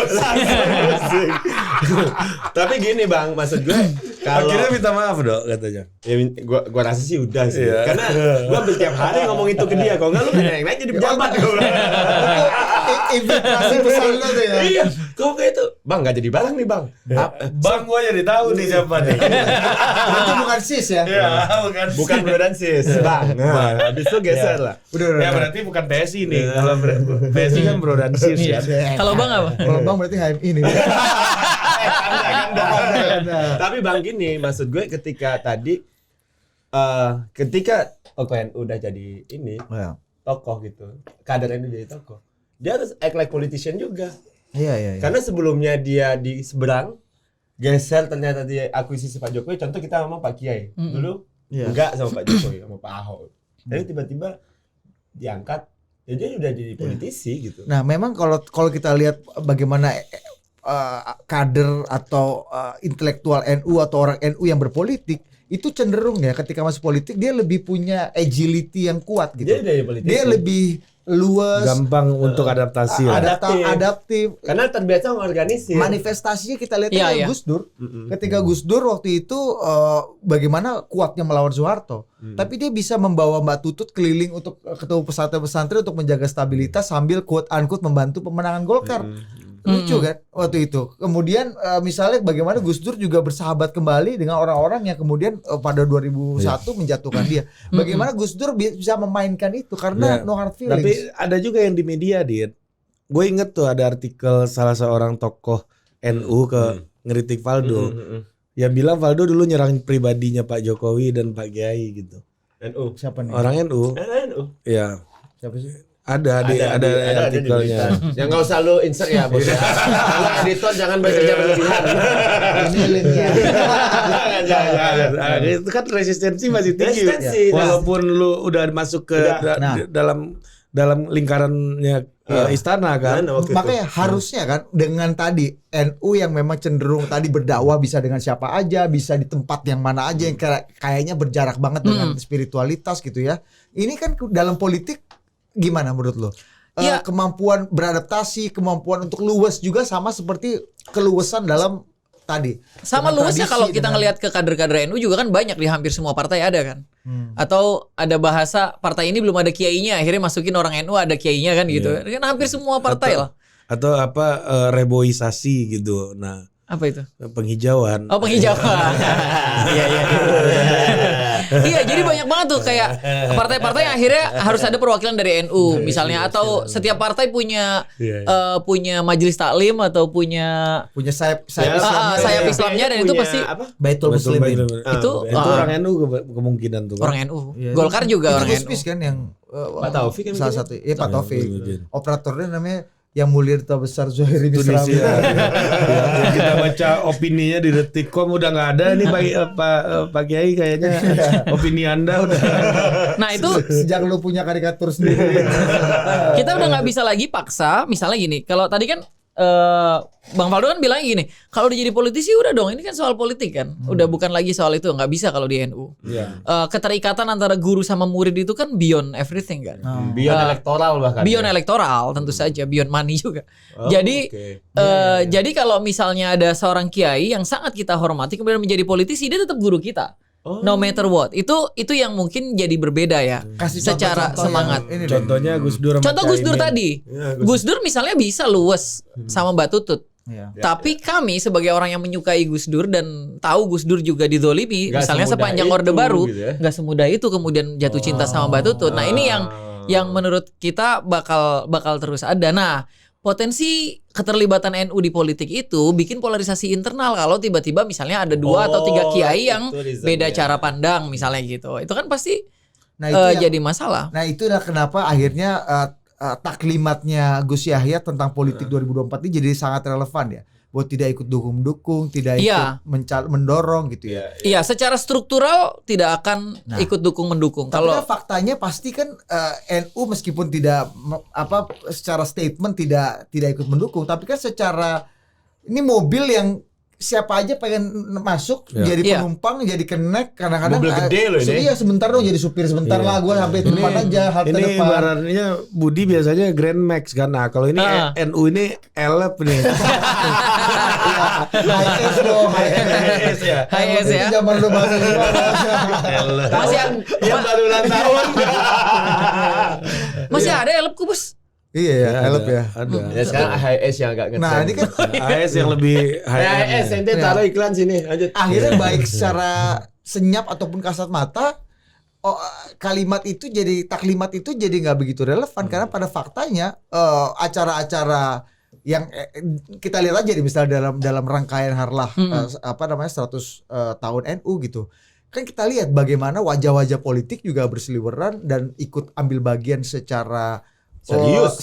Tapi gini Bang, maksud gue kalau Akhirnya minta maaf dok katanya. ya gua rasa sih udah sih. Iya. Karena gua hampir tiap hari ngomong itu ke dia. Kalau enggak lu naik jadi pejabat gua bilang. Infiltrasi pesan lo tuh ya. Iya, kok kayak itu. Bang enggak jadi barang nih, Bang. Bang gua jadi tahu nih siapa nih. Itu bukan sis ya. Ya, bukan. Bukan bro dan sis, Bang. Nah, habis itu geser lah. Udah. Ya berarti bukan PSI nih. Kalau PSI kan bro dan sis kan. Kalau Bang apa? Kalau Bang berarti HMI nih. Tapi Bang gini, maksud gue ketika tadi ketika OKNU udah jadi ini tokoh gitu, kader NU jadi tokoh, dia harus act like politician juga. Iya. Karena sebelumnya dia di seberang, geser ternyata dia akuisisi Pak Jokowi. Contoh kita sama Pak Kiai, dulu enggak sama Pak Jokowi, sama Pak Ahok. Jadi tiba-tiba diangkat, ya dia udah jadi politisi gitu. Nah, memang kalau kita lihat bagaimana kader atau intelektual NU atau orang NU yang berpolitik itu cenderung ya ketika masuk politik dia lebih punya agility yang kuat gitu. Dia jadi politisi. Dia lebih luas, gampang untuk adaptasi lah. adaptif. Karena terbiasa mengorganisir. Manifestasinya kita lihat Iya, kan iya. Gus Dur. Ketika Gus Dur waktu itu bagaimana kuatnya melawan Soeharto. Tapi dia bisa membawa Mbak Tutut keliling untuk ketemu pesantren-pesantren untuk menjaga stabilitas sambil quote unquote membantu pemenangan Golkar. Lucu kan waktu itu. Kemudian misalnya bagaimana Gus Dur juga bersahabat kembali dengan orang-orang yang kemudian pada 2001 menjatuhkan dia. Bagaimana Gus Dur bisa memainkan itu karena no hard feelings. Tapi ada juga yang di media, Dit. Gue inget tuh ada artikel salah seorang tokoh NU ke ngeritik Valdo. Yang bilang Valdo dulu nyerang pribadinya Pak Jokowi dan Pak Kiai gitu. NU. Siapa nih? Orang NU. NU. Ya. Siapa sih? Ada artikelnya. Ya nggak usah lu insert ya bos ya. Kalau editor jangan bekerja berlebihan. Ini linknya. Jangan. Itu kan resistensi masih tinggi. Resistensi, Walaupun lu udah masuk ke dalam lingkarannya istana kan. Makanya harusnya kan dengan tadi NU yang memang cenderung tadi berdakwah bisa dengan siapa aja, bisa di tempat yang mana aja yang kayaknya berjarak banget dengan spiritualitas gitu ya. Ini kan dalam politik gimana menurut lo? Ya. Kemampuan beradaptasi, kemampuan untuk luwes juga sama seperti keluasan dalam tadi. Sama Dengan luasnya tradisi, kalau kita dengan- ngelihat ke kader-kader NU juga kan banyak di hampir semua partai ada kan. Atau ada bahasa partai ini belum ada kiainya, akhirnya masukin orang NU ada kiainya kan gitu. Kan hampir semua partai lah. Atau apa reboisasi gitu. Nah, Apa itu? penghijauan. Oh, penghijauan. Iya. Iya, jadi banyak banget tuh kayak partai-partai yang akhirnya harus ada perwakilan dari NU misalnya, atau setiap partai punya punya majelis taklim atau punya sayap sayap Islamnya, dan itu pasti Baitul Muslimin. Itu, itu orang NU kemungkinan tuh. Kan? orang NU. Golkar juga orang itu NU. Gus kan yang Pak Taufik kan salah mungkin? satu. Pak Taufik. mungkin. Operatornya namanya yang mulia duta besar Zuhairi Tunisia. Misrawi. Ya, kita baca opininya di Detikcom udah nggak ada nih Pak Kiai kayaknya opini Anda udah. Nah, itu Sejak lu punya karikatur sendiri. kita udah nggak bisa lagi paksa. Misalnya gini, kalau tadi kan Bang Faldo kan bilang gini, kalau udah jadi politisi udah dong, ini kan soal politik kan, udah bukan lagi soal itu, nggak bisa kalau di NU. Keterikatan antara guru sama murid itu kan beyond everything kan, Beyond elektoral bahkan. beyond elektoral tentu saja, beyond money juga. Jadi kalau misalnya ada seorang kiai yang sangat kita hormati kemudian menjadi politisi, dia tetap guru kita. No matter what. Itu yang mungkin jadi berbeda ya. Kasih secara contoh-contoh semangat. yang ini deh. Contohnya Gus Dur. sama Contoh Gus Dur Caimin. tadi. Gus Dur misalnya bisa luwes sama Mbak Tutut. Iya. Tapi kami sebagai orang yang menyukai Gus Dur dan tahu Gus Dur juga didolimi, Nggak misalnya semudah sepanjang itu, Orde Baru, gitu ya. nggak semudah itu kemudian jatuh cinta sama Mbak Tutut. Nah, ini yang menurut kita bakal terus ada. Nah, potensi keterlibatan NU di politik itu bikin polarisasi internal kalau tiba-tiba misalnya ada 2 atau 3 kiai yang itu reasonnya. beda cara pandang misalnya gitu. Itu kan pasti Nah, itu yang- jadi masalah. Nah, itulah kenapa akhirnya taklimatnya Gus Yahya tentang politik 2024 ini jadi sangat relevan ya. Buat tidak ikut dukung-dukung, tidak Iya. ikut mendorong gitu ya. Iya, secara struktural tidak akan ikut dukung-mendukung. Tapi Kalau kan faktanya pasti kan NU meskipun tidak secara statement tidak ikut mendukung, tapi kan secara ini mobil yang siapa aja pengen masuk jadi Iya. penumpang, jadi kenek kadang-kadang Mobil gede loh ini. Iya, sebentar dong jadi supir sebentar lah, gue sampai depan aja halte Ini depan. ibaratnya Budi biasanya Grand Max kan. Nah, kalau ini NU ini Elep nih. High S dong, high S ya. High S ya. Itu zaman lu masih masih Yang baru ulang tahun. masih ada Elep Kubus. Iya ya, elep ya. Ada. Ya sekarang HIS yang agak Nah, ini kan AS yang lebih HIS ente taruh iklan sini lanjut. akhirnya baik secara senyap ataupun kasat mata kalimat itu jadi taklimat itu jadi nggak begitu relevan karena pada faktanya acara-acara yang kita lihat aja nih, misalnya dalam rangkaian harlah 100 tahun NU gitu. Kan kita lihat bagaimana wajah-wajah politik juga berseliweran dan ikut ambil bagian secara serius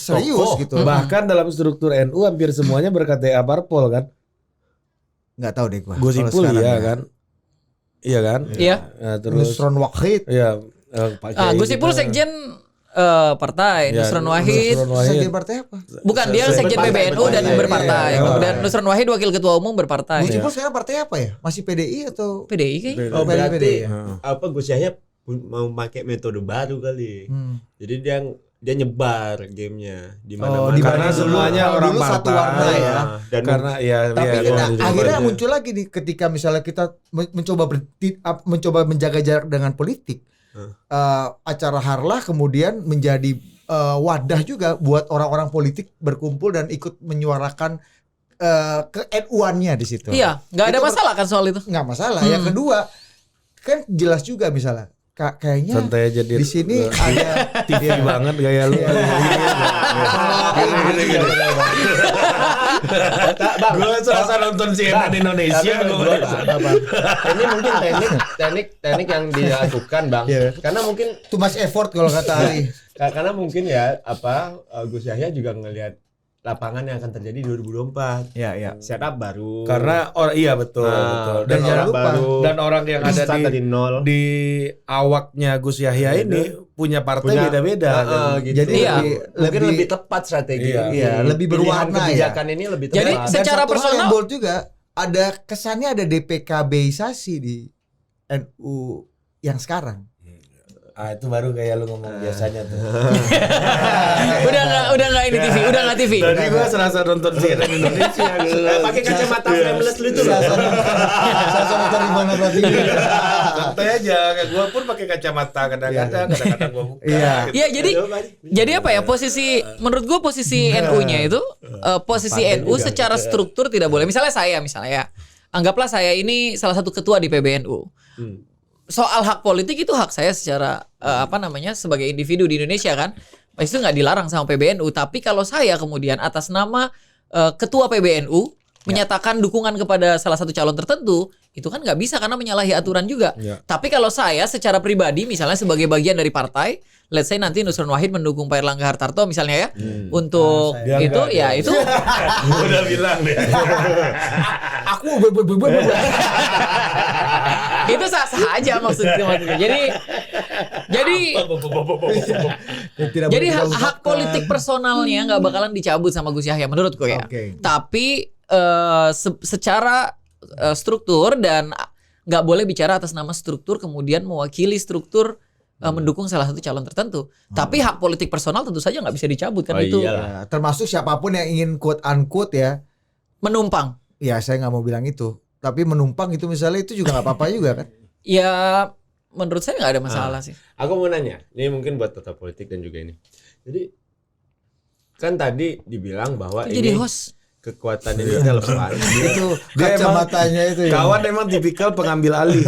gitu. Bahkan dalam struktur NU hampir semuanya ber-KTA parpol kan. Nggak tahu deh gua. Gus kalau Ipul sekarang iya ya. kan. Iya kan? Iya. Nah, terus Nusron Wahid. ya Pak Kiai Gus Ipul kita- sekjen partai, Ya, Nusron Wahid. Nusron Wahid. Sekjen partai apa? Bukan, dia sekjen PBNU dan berpartai. Iya. Kemudian Nusron Wahid wakil ketua umum berpartai. Gus Ipul sekarang partai apa ya? Masih PDI atau PDI kayaknya. Oh berarti ya? apa Gus Yahya mau pakai metode baru kali. Jadi dia dia nyebar gamenya di Oh, mana-mana. Karena dibanding semuanya dulu, orang dulu satu partai. warna ya. Dan Karena ya Tapi ya, kita ya, akhirnya aja. muncul lagi nih ketika misalnya kita mencoba menjaga jarak dengan politik. Acara Harlah kemudian menjadi wadah juga buat orang-orang politik berkumpul dan ikut menyuarakan ke NU-annya di situ. Iya, nggak ada Itu masalah kan soal itu. Nggak masalah. Yang kedua kan jelas juga misalnya kayaknya santai aja di sini ada TV banget gaya lu. Gue selasa nonton CNN Indonesia ini mungkin teknik yang dilakukan Bang. Iya. Karena mungkin too much effort kalau kata Ali. karena mungkin ya Gus Yahya juga ngelihat lapangan yang akan terjadi 2024. Iya, iya. Setup baru. Karena iya betul betul. Dan jangan orang lupa, baru. Dan orang yang ada Start dari nol. di awaknya Gus Yahya ini punya partai beda-beda. gitu. Jadi Iya. mungkin lebih tepat strategi. Iya. Iya, lebih Pilihan berwarna kebijakan ini lebih tepat. Jadi Dan secara satu hal personal- yang bold juga ada kesannya ada DPKB-isasi di NU yang sekarang. Ah itu baru kayak lu ngomong biasanya tuh. udah nggak ini TV, udah nggak TV. Tadi gua serasa nonton CNN Indonesia. Pakai kacamata frameless lu itu loh. Saya dari mana berarti? Santai aja, kayak gua pun pakai kacamata kadang-kadang gua buka. Iya. Iya, jadi apa ya posisi menurut gue posisi NU-nya itu posisi NU secara struktur tidak boleh. Misalnya ya, anggaplah saya ini salah satu ketua di PBNU. Soal hak politik itu hak saya secara sebagai individu di Indonesia kan. Itu nggak dilarang sama PBNU. Tapi kalau saya kemudian atas nama ketua PBNU menyatakan dukungan kepada salah satu calon tertentu, itu kan nggak bisa karena menyalahi aturan juga. Ya. Tapi kalau saya secara pribadi misalnya sebagai bagian dari partai, let's say nanti Nusron Wahid mendukung Pak Erlangga Hartarto misalnya ya, untuk Dia itu enggak, ya dia. itu Udah bilang deh. Aku itu sah-sah aja maksudnya. Jadi hak politik personalnya nggak bakalan dicabut sama Gus Yahya menurutku ya. Oke. Tapi secara struktur dan nggak boleh bicara atas nama struktur kemudian mewakili struktur mendukung salah satu calon tertentu. Tapi hak politik personal tentu saja nggak bisa dicabut kan itu. Ya, termasuk siapapun yang ingin quote unquote ya. Menumpang. Ya saya nggak mau bilang itu. Tapi menumpang itu misalnya itu juga nggak apa-apa juga kan. Ya menurut saya nggak ada masalah sih. Aku mau nanya, ini mungkin buat tata politik dan juga ini. Jadi kan tadi dibilang bahwa Itu jadi ini host. kekuatan ini relevan. Itu Dia kacamatanya itu ya. Kawan emang tipikal pengambil alih.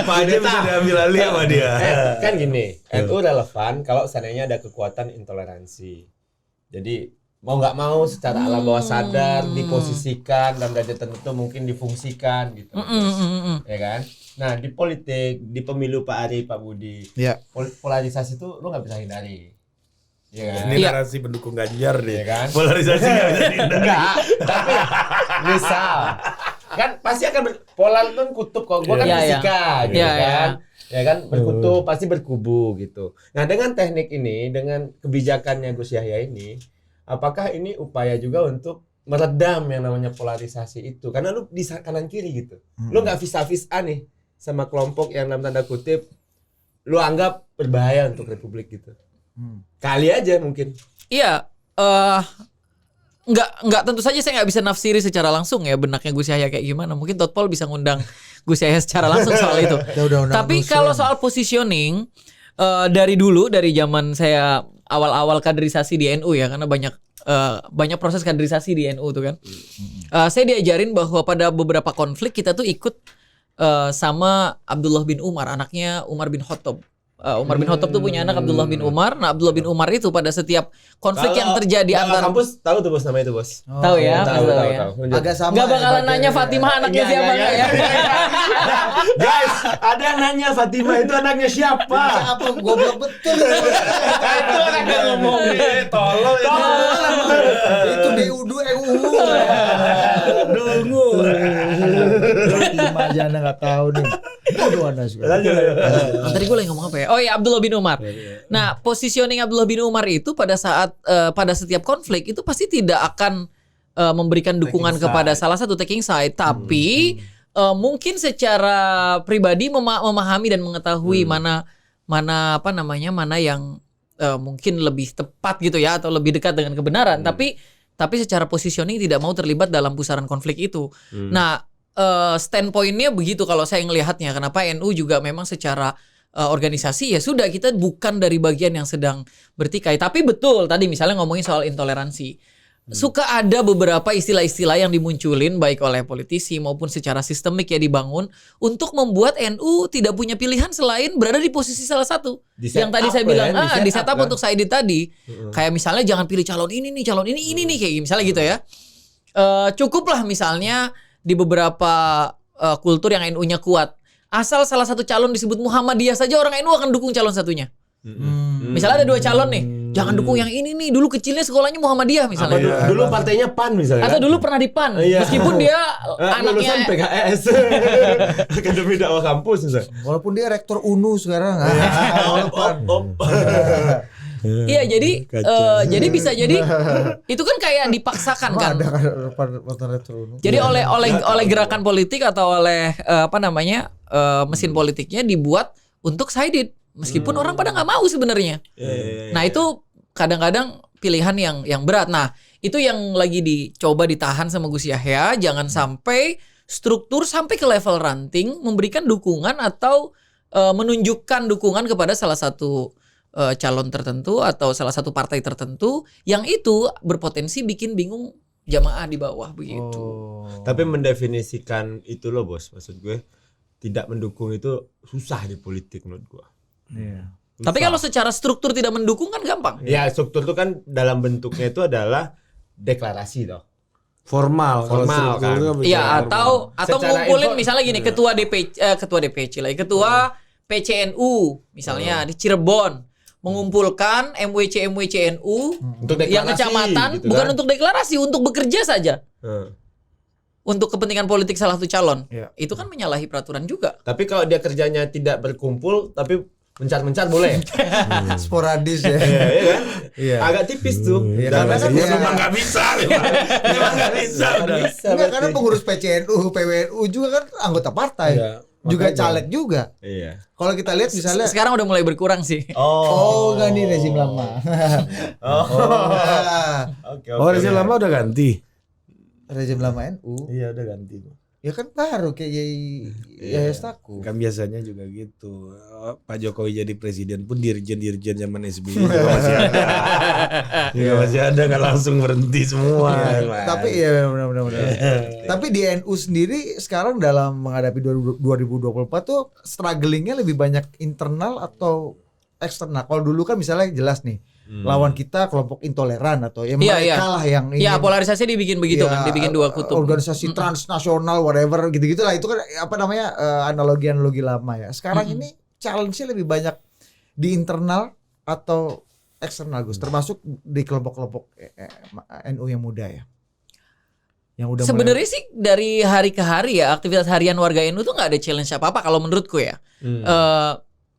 Apa aja bisa diambil alih sama dia. Kan gini, NU relevan kalau seandainya ada kekuatan intoleransi. Jadi mau nggak mau secara alam bawah sadar diposisikan dan derajat tertentu mungkin difungsikan gitu. Ya kan? Nah, di politik, di pemilu Pak Ari, Pak Budi, Ya. polarisasi itu lu nggak bisa hindari. Ya kan? Ini narasi pendukung Ganjar nih. Iya kan? Polarisasi nggak bisa dihindari. Enggak, tapi misal kan pasti akan pola itu kan kutub kok. Gua kan Iya, iya. fisika gitu Iya, iya. kan. Ya kan berkutub pasti berkubu gitu. Nah, dengan teknik ini, dengan kebijakannya Gus Yahya ini, apakah ini upaya juga untuk meredam yang namanya polarisasi itu? Karena lu di kanan kiri gitu. Lu nggak vis-a-vis nih sama kelompok yang dalam tanda kutip lu anggap berbahaya untuk republik gitu. Kali aja mungkin. Iya, nggak tentu saja saya nggak bisa nafsiri secara langsung ya benaknya Gus Yahya kayak gimana. Mungkin Totpol bisa ngundang Gus Yahya secara langsung soal itu. Tapi kalau soal positioning dari dulu, dari zaman saya awal-awal kaderisasi di NU ya, karena banyak proses kaderisasi di NU tuh kan. Saya diajarin bahwa pada beberapa konflik kita tuh ikut sama Abdullah bin Umar, anaknya Umar bin Khattab. Umar bin Khattab tuh punya anak Abdullah bin Umar. Nah, Abdullah bin Umar itu pada setiap konflik yang terjadi antara kampus tahu tuh bos nama itu bos. tahu ya, Tahu, tahu tahu, ya. tahu. Agak sama. Nggak bakalan nanya Fatimah anaknya Nggak, siapa nggak, nggak ya? Guys, ada yang nanya Fatimah itu anaknya siapa? Apa goblok betul. Itu anaknya ngomong. Tolong. Itu DU2 UU. Dungu. Lima aja Anda nggak tahu nih. Bodoh Anda sih. Tadi gue lagi ngomong apa ya? Oh ya, Abdullah bin Umar. Nah, positioning Abdullah bin Umar itu pada saat pada setiap konflik itu pasti tidak akan memberikan dukungan kepada salah satu taking side, tapi mungkin secara pribadi memahami dan mengetahui mana yang mungkin lebih tepat gitu ya atau lebih dekat dengan kebenaran, tapi secara positioning tidak mau terlibat dalam pusaran konflik itu. Nah, standpointnya begitu kalau saya ngelihatnya. Kenapa NU juga memang secara organisasi ya sudah, kita bukan dari bagian yang sedang bertikai. Tapi betul tadi misalnya ngomongin soal intoleransi. Suka ada beberapa istilah-istilah yang dimunculin baik oleh politisi maupun secara sistemik ya dibangun untuk membuat NU tidak punya pilihan selain berada di posisi salah satu. Yang tadi saya bilang, di setup untuk Saidit tadi. Kayak misalnya jangan pilih calon ini nih, calon ini nih, kayak misalnya gitu ya. Cukuplah misalnya di beberapa kultur yang NU-nya kuat. Asal salah satu calon disebut Muhammadiyah saja, orang NU akan dukung calon satunya. Misalnya ada 2 calon nih, jangan dukung yang ini nih. Dulu kecilnya sekolahnya Muhammadiyah misalnya. Dulu partainya PAN misalnya. Atau dulu pernah di PAN, meskipun dia lulusan anaknya PKS, Akademi Dakwah Kampus misalnya. Walaupun dia rektor UNU sekarang. Iya, jadi bisa jadi itu kan kayak dipaksakan kan. Ada kan rektor UNU. Jadi oleh gerakan politik atau oleh mesin politiknya dibuat untuk Saidit. Meskipun orang pada nggak mau sebenarnya. Nah itu kadang-kadang pilihan yang berat. Nah itu yang lagi dicoba ditahan sama Gus Yahya. Jangan sampai struktur sampai ke level ranting memberikan dukungan atau menunjukkan dukungan kepada salah satu calon tertentu atau salah satu partai tertentu yang itu berpotensi bikin bingung jamaah di bawah begitu. Tapi mendefinisikan itu loh bos, maksud gue tidak mendukung itu susah di politik menurut gue. Iya. Tapi kalau secara struktur tidak mendukung kan gampang. Ya struktur itu kan dalam bentuknya itu adalah deklarasi toh. Formal Formal, struktur kan. itu bicara Iya, atau Secara ngumpulin misalnya gini, ketua DPC lah, ketua PCNU misalnya di Cirebon mengumpulkan MWC NU Untuk deklarasi, yang kecamatan gitu bukan kan? untuk deklarasi, untuk bekerja saja. Hmm. Untuk kepentingan politik salah satu calon. Iya. Itu kan menyalahi peraturan juga. Tapi kalau dia kerjanya tidak berkumpul tapi mencar-mencar boleh. Sporadis ya. Iya kan? Iya. Agak tipis tuh. Iya, Dan karena kan rasanya memang memang nggak bisa, memang nggak bisa. Enggak, karena pengurus PCNU, PWNU juga kan anggota partai. Iya, Juga makanya. caleg juga. Iya. Kalau kita lihat misalnya Sekarang udah mulai berkurang sih. oh enggak nih rezim lama. Oke. Oh, rezim lama udah ganti. Rezim lama NU. Iya, udah ganti. Ya kan baru kayak Yahya Stakuf. Kan biasanya juga gitu. Pak Jokowi jadi presiden pun dirjen-dirjen zaman SBY juga masih ada. Juga masih ada, nggak langsung berhenti semua. Tapi ya benar. Tapi di NU sendiri sekarang dalam menghadapi 2024 tuh strugglingnya lebih banyak internal atau eksternal. Kalau dulu kan misalnya jelas nih lawan kita kelompok intoleran atau ya mereka lah yang Iya, ingin polarisasi dibikin begitu ya, kan, dibikin 2 kutub. organisasi transnasional whatever gitu-gitu lah. Itu kan apa namanya analogi lama ya. Sekarang ini challenge-nya lebih banyak di internal atau eksternal Gus, termasuk di kelompok-kelompok NU yang muda ya. Yang udah Sebenarnya sih dari hari ke hari ya, aktivitas harian warga NU tuh nggak ada challenge apa-apa kalau menurutku ya.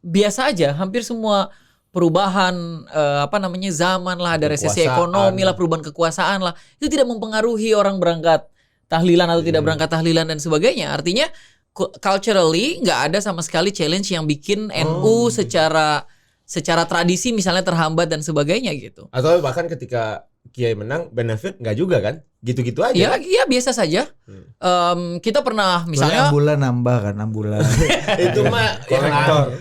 Biasa aja, hampir semua perubahan zaman lah, ada resesi Kekuasaan. ekonomi lah, perubahan kekuasaan lah, itu tidak mempengaruhi orang berangkat tahlilan atau tidak berangkat tahlilan dan sebagainya. Artinya culturally nggak ada sama sekali challenge yang bikin NU secara tradisi misalnya terhambat dan sebagainya gitu. Atau bahkan ketika Kiai menang benefit nggak juga kan? Gitu-gitu aja. Iya biasa saja. Kita pernah misalnya bulan nambah kan 6 bulan. Itu mah Kolektor.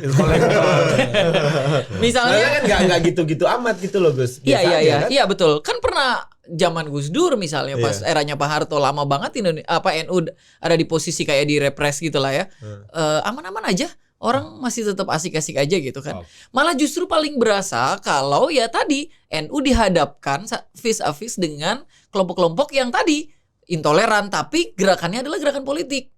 misalnya kan nggak gitu-gitu amat gitu loh Gus. Biasa aja, kan? Iya betul. Kan pernah zaman Gus Dur misalnya pas eranya Pak Harto lama banget NU ada di posisi kayak direpres gitu lah ya. Aman-aman aja. Orang masih tetap asik-asik aja gitu kan. Malah justru paling berasa kalau ya tadi NU dihadapkan face a face dengan kelompok-kelompok yang tadi intoleran tapi gerakannya adalah gerakan politik.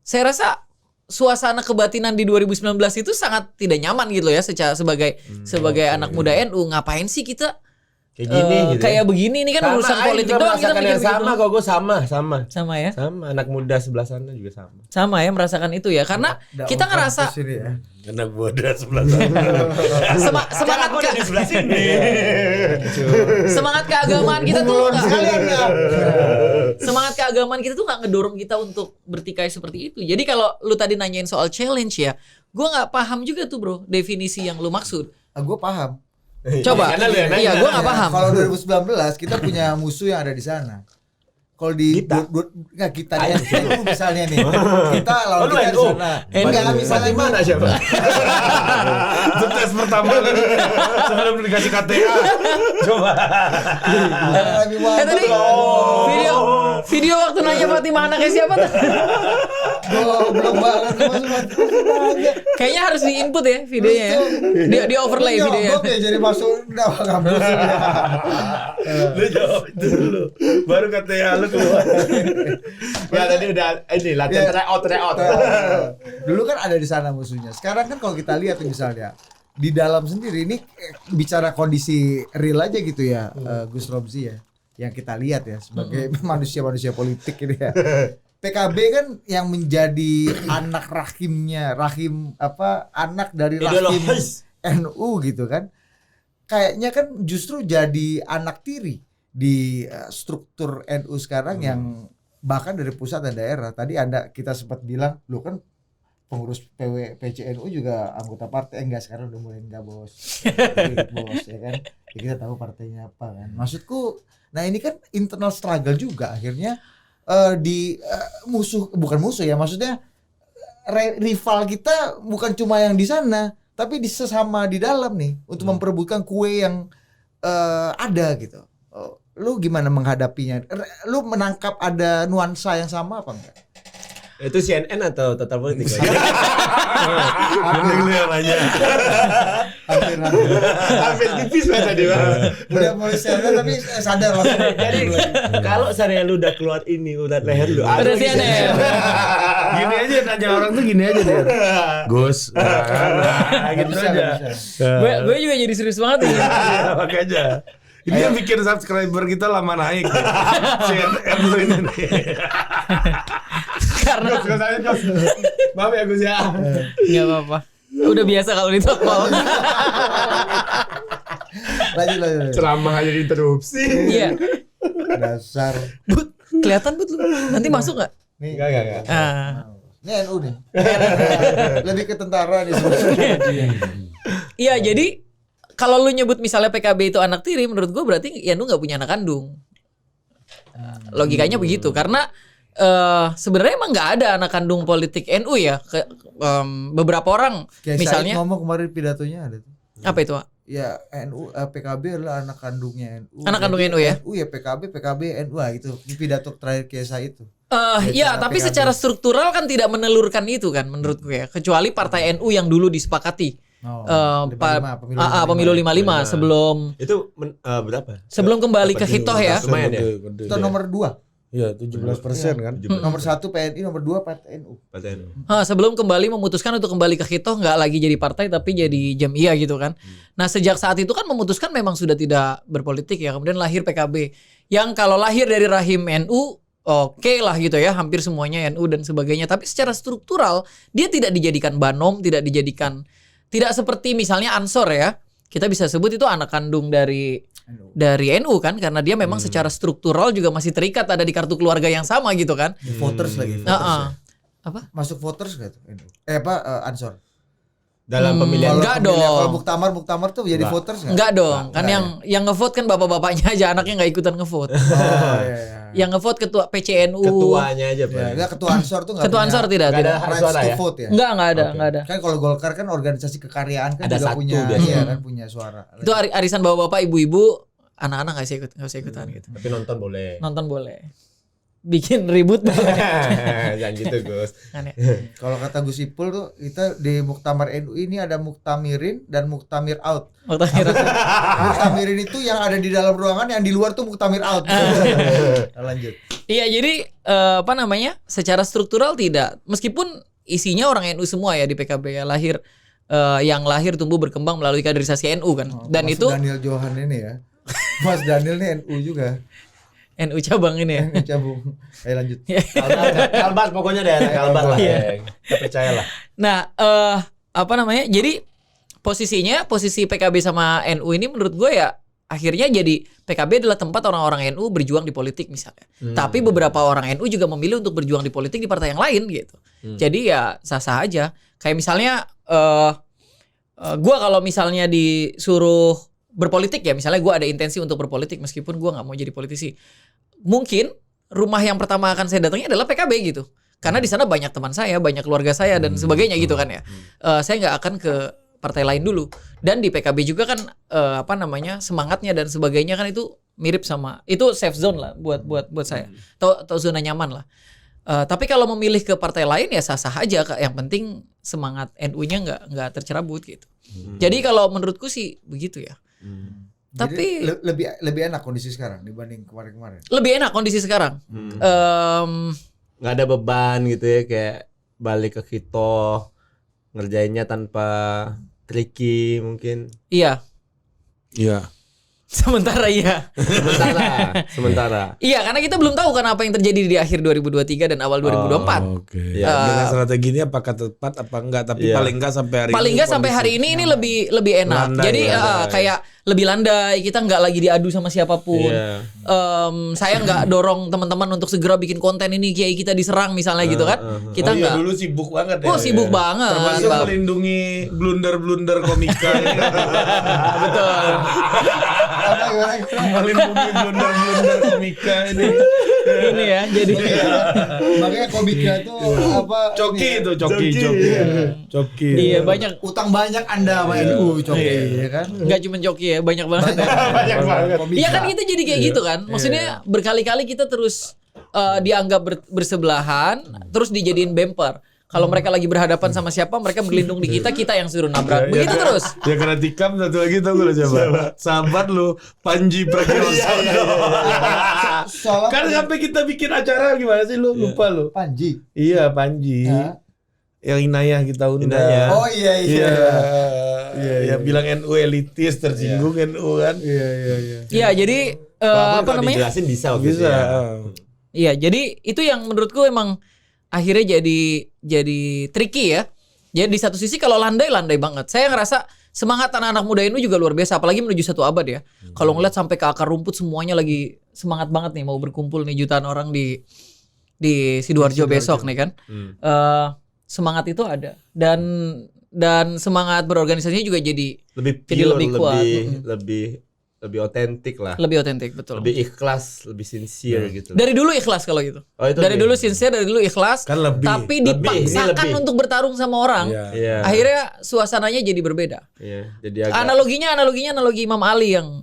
Saya rasa suasana kebatinan di 2019 itu sangat tidak nyaman gitu ya sebagai anak muda NU. Ngapain sih kita kayak gini gitu. kayak begini ini kan urusan politik doang kita mikir yang sama gitu. kok gue sama. Sama ya. Sama anak muda sebelah sana juga sama. Sama ya merasakan itu ya karena kita ngerasa Karena bodoh sebelah sana. semangat keagamaan kita tuh semangat keagamaan kita tuh nggak ngedorong kita untuk bertikai seperti itu. Jadi kalau lu tadi nanyain soal challenge ya, gue nggak paham juga tuh bro definisi yang lu maksud. gue paham. Coba. Karena lu yang nanya. Iya, gue nggak Ya, paham. Kalau 2019 kita punya musuh yang ada di sana. Kalau di Kita? nggak kita di NU misalnya nih, kita lawan lu kita di NU? sana. Enggak, misalnya Di mana siapa? Itu tes pertama sebelum dikasih KTA. Coba. Tadi video waktu nanya Fatimah anaknya siapa tuh? Belum banget Kayaknya harus di-input ya videonya ya. Di overlay videonya. Oke, jadi masuk kampus. Lu jawab itu dulu. Baru KTA lu keluar. Ya tadi udah ini latihan tryout. Dulu kan ada di sana musuhnya. Sekarang kan kalau kita lihat misalnya di dalam sendiri ini bicara kondisi real aja gitu ya, Gus Robzi ya, yang kita lihat ya sebagai manusia politik ini ya. PKB kan yang menjadi anak anak dari rahim NU gitu kan. Kayaknya kan justru jadi anak tiri di struktur NU sekarang yang bahkan dari pusat dan daerah. Tadi kita sempat bilang, lu kan pengurus PCNU juga anggota partai. Enggak, sekarang udah mulai enggak, bos. Bos ya kan. Ya, kita tahu partainya apa kan. Maksudku, nah ini kan internal struggle juga akhirnya bukan musuh ya, maksudnya rival kita bukan cuma yang di sana, tapi di sesama di dalam nih untuk memperebutkan kue yang ada gitu. Lu gimana menghadapinya? Lu menangkap ada nuansa yang sama apa enggak? Itu CNN atau Total Politik? Mending lu yang nanya. Hampir tipis lah tadi, Bang. Udah mulai sadar tapi sadar langsung. Jadi kalau seandainya lu udah keluar ini udah leher lu. Udah CNN. Gini aja nanya orang tuh gini aja deh. Gus, gitu aja. Gue juga jadi serius banget ini. Makanya. Ini yang bikin subscriber kita lama naik. CNN lu ini nih. Karena Maaf ya Gus ya. nggak apa-apa. Udah biasa kalau ditokol. Lanjut. Ceramah aja diinterupsi. Iya. Dasar. But, kelihatan but lu. Nanti masuk nggak? Nih. Enggak. Ini NU nih. Lebih ke tentara nih sebenarnya. Iya, jadi kalau lu nyebut misalnya PKB itu anak tiri, menurut gue berarti ya lu nggak punya anak kandung. Logikanya begitu, karena sebenarnya emang nggak ada anak kandung politik NU ya. Beberapa orang Kayak misalnya Said ngomong kemarin pidatonya ada tuh. apa itu? Wak? Ya NU PKB adalah anak kandungnya NU. Anak kandung NU ya? NU ya PKB NU gitu. Di pidato terakhir Kiesa itu. Ya, tapi PKB. secara struktural kan tidak menelurkan itu kan menurut gue ya. Kecuali partai NU yang dulu disepakati. Pemilu 55 sebelum Itu berapa? kembali ke hitoh ya. Lumayan ya. Itu nomor 2. Iya, 17% kan. Nomor 1 PNI, nomor 2 Partai NU. Sebelum kembali memutuskan untuk kembali ke hitoh, nggak lagi jadi partai tapi jadi jamiah gitu kan. Nah sejak saat itu kan memutuskan memang sudah tidak berpolitik ya. Kemudian lahir PKB yang kalau lahir dari rahim NU oke lah gitu ya, hampir semuanya NU dan sebagainya. Tapi secara struktural dia tidak dijadikan banom, tidak seperti misalnya Ansor ya. Kita bisa sebut itu anak kandung dari NU kan, karena dia memang secara struktural juga masih terikat ada di kartu keluarga yang sama gitu kan. Voters lagi. Voters ya. Apa? Masuk voters gak tuh NU? Ansor. Dalam pemilihan. Enggak dong. Kalau Muktamar tuh jadi voters gak? Enggak dong. Kan yang ngevote kan bapak-bapaknya aja, anaknya enggak ikutan ngevote. Iya. Yang ngevote ketua PCNU. Ketuanya aja, Pak. Ya, enggak, ketua Ansor tuh enggak Ketua Ansor tidak. ada hak rights suara to ya? vote ya. Enggak ada. Kan kalau Golkar kan organisasi kekaryaan kan Ada juga satu punya biasanya. kan punya suara. Itu arisan bapak-bapak, ibu-ibu, anak-anak enggak usah ikutan gitu. Tapi nonton boleh. Nonton boleh. Bikin ribut boleh. Jangan gitu, Gus. Aneh. Kalau kata Gus Ipul tuh kita di Muktamar NU ini ada Muktamirin dan Muktamir out. Muktamirin itu yang ada di dalam ruangan, yang di luar tuh Muktamir out. Lanjut. Iya, jadi secara struktural tidak. Meskipun isinya orang NU semua ya di PKB ya, yang lahir tumbuh berkembang melalui kaderisasi NU kan. Dan Mas itu Daniel Johan ini ya. Mas Daniel nih NU juga. NU cabang ini ya. NU cabung. Ayo lanjut. Kalbar pokoknya daerah Kalbar lah. Kita percayalah. Nah, jadi posisi PKB sama NU ini menurut gue ya akhirnya jadi PKB adalah tempat orang-orang NU berjuang di politik misalnya. Tapi beberapa orang NU juga memilih untuk berjuang di politik di partai yang lain gitu. Jadi ya sah-sah aja. Kayak misalnya Gua kalau misalnya disuruh berpolitik ya, misalnya gua ada intensi untuk berpolitik meskipun gua nggak mau jadi politisi, mungkin rumah yang pertama akan saya datangi adalah PKB gitu, karena di sana banyak teman saya, banyak keluarga saya dan sebagainya gitu kan ya. Saya nggak akan ke partai lain dulu, dan di PKB juga kan semangatnya dan sebagainya kan itu mirip sama, itu safe zone lah buat saya, atau zona nyaman lah. Tapi kalau memilih ke partai lain ya sah-sah aja, yang penting semangat NU-nya nggak tercerabut gitu. Jadi kalau menurutku sih begitu ya. Tapi Jadi lebih enak kondisi sekarang dibanding kemarin-kemarin. lebih enak kondisi sekarang. Nggak ada beban gitu ya, kayak balik ke Kito ngerjainnya tanpa tricky mungkin. Iya, Iya. sementara iya. Sementara. Iya, karena kita belum tahu kan apa yang terjadi di akhir 2023 dan awal 2024. Oke. Ya, Dengan strategi ini apakah tepat apa enggak? Tapi Iya. paling enggak sampai hari Paling ini. nggak sampai hari ini lebih enak. Landai, Jadi landai. kayak lebih landai. Kita nggak lagi diadu sama siapapun. Iya. Saya nggak dorong teman-teman untuk segera bikin konten ini, kiai kita diserang misalnya gitu kan. Kita Iya, nggak. dulu sibuk banget ya. Oh sibuk banget. Termasuk Bang. melindungi blunder-blunder komika ini. Betul. Melindungi blunder-blunder komika ini. Ini ya. Jadi Makanya komika tuh apa? Coki ini ya, itu, coki. Coki. iya banyak. utang banyak Anda sama NU Coki ya kan? Nggak cuma joki ya, banyak banget. Banyak banget. Iya kan kita jadi kayak gitu kan. Maksudnya berkali-kali kita terus dianggap bersebelahan, terus dijadiin bumper. Kalau mereka lagi berhadapan sama siapa, mereka berlindung di kita, kita yang suruh nabrak. Begitu terus. Ya karena tikam satu lagi tau gue coba. Sahabat lu Panji Pragiwaksono. Soalnya Kan sampai kita bikin acara gimana sih lu? Lupa lu. Panji. Iya Panji. Hah? Yang Inayah kita undang. Inayah. Oh iya. Yang bilang NU elitis, tersinggung NU kan. Iya. Iya, jadi Walaupun apa kalau namanya? dijelasin bisa waktu itu Bisa. ya. Iya, jadi itu yang menurutku emang akhirnya jadi tricky ya. Jadi di satu sisi kalau landai banget. Saya ngerasa semangat anak-anak muda ini juga luar biasa, apalagi menuju 1 abad ya. Kalau ngeliat sampai ke akar rumput semuanya lagi semangat banget nih mau berkumpul nih jutaan orang di Sidoarjo besok nih kan. Semangat itu ada dan semangat berorganisasinya juga jadi Lebih Jadi pure, lebih kuat. lebih otentik lah. lebih otentik, betul. Lebih ikhlas, lebih sincere gitu. Dari dulu ikhlas kalau gitu. Oh, itu Dari dia. dulu sincere, dari dulu ikhlas. Kan lebih. Tapi Lebih, dipaksakan ini lebih. untuk bertarung sama orang. Iya. Iya. Akhirnya suasananya jadi berbeda. Iya, jadi agak Analogi Imam Ali yang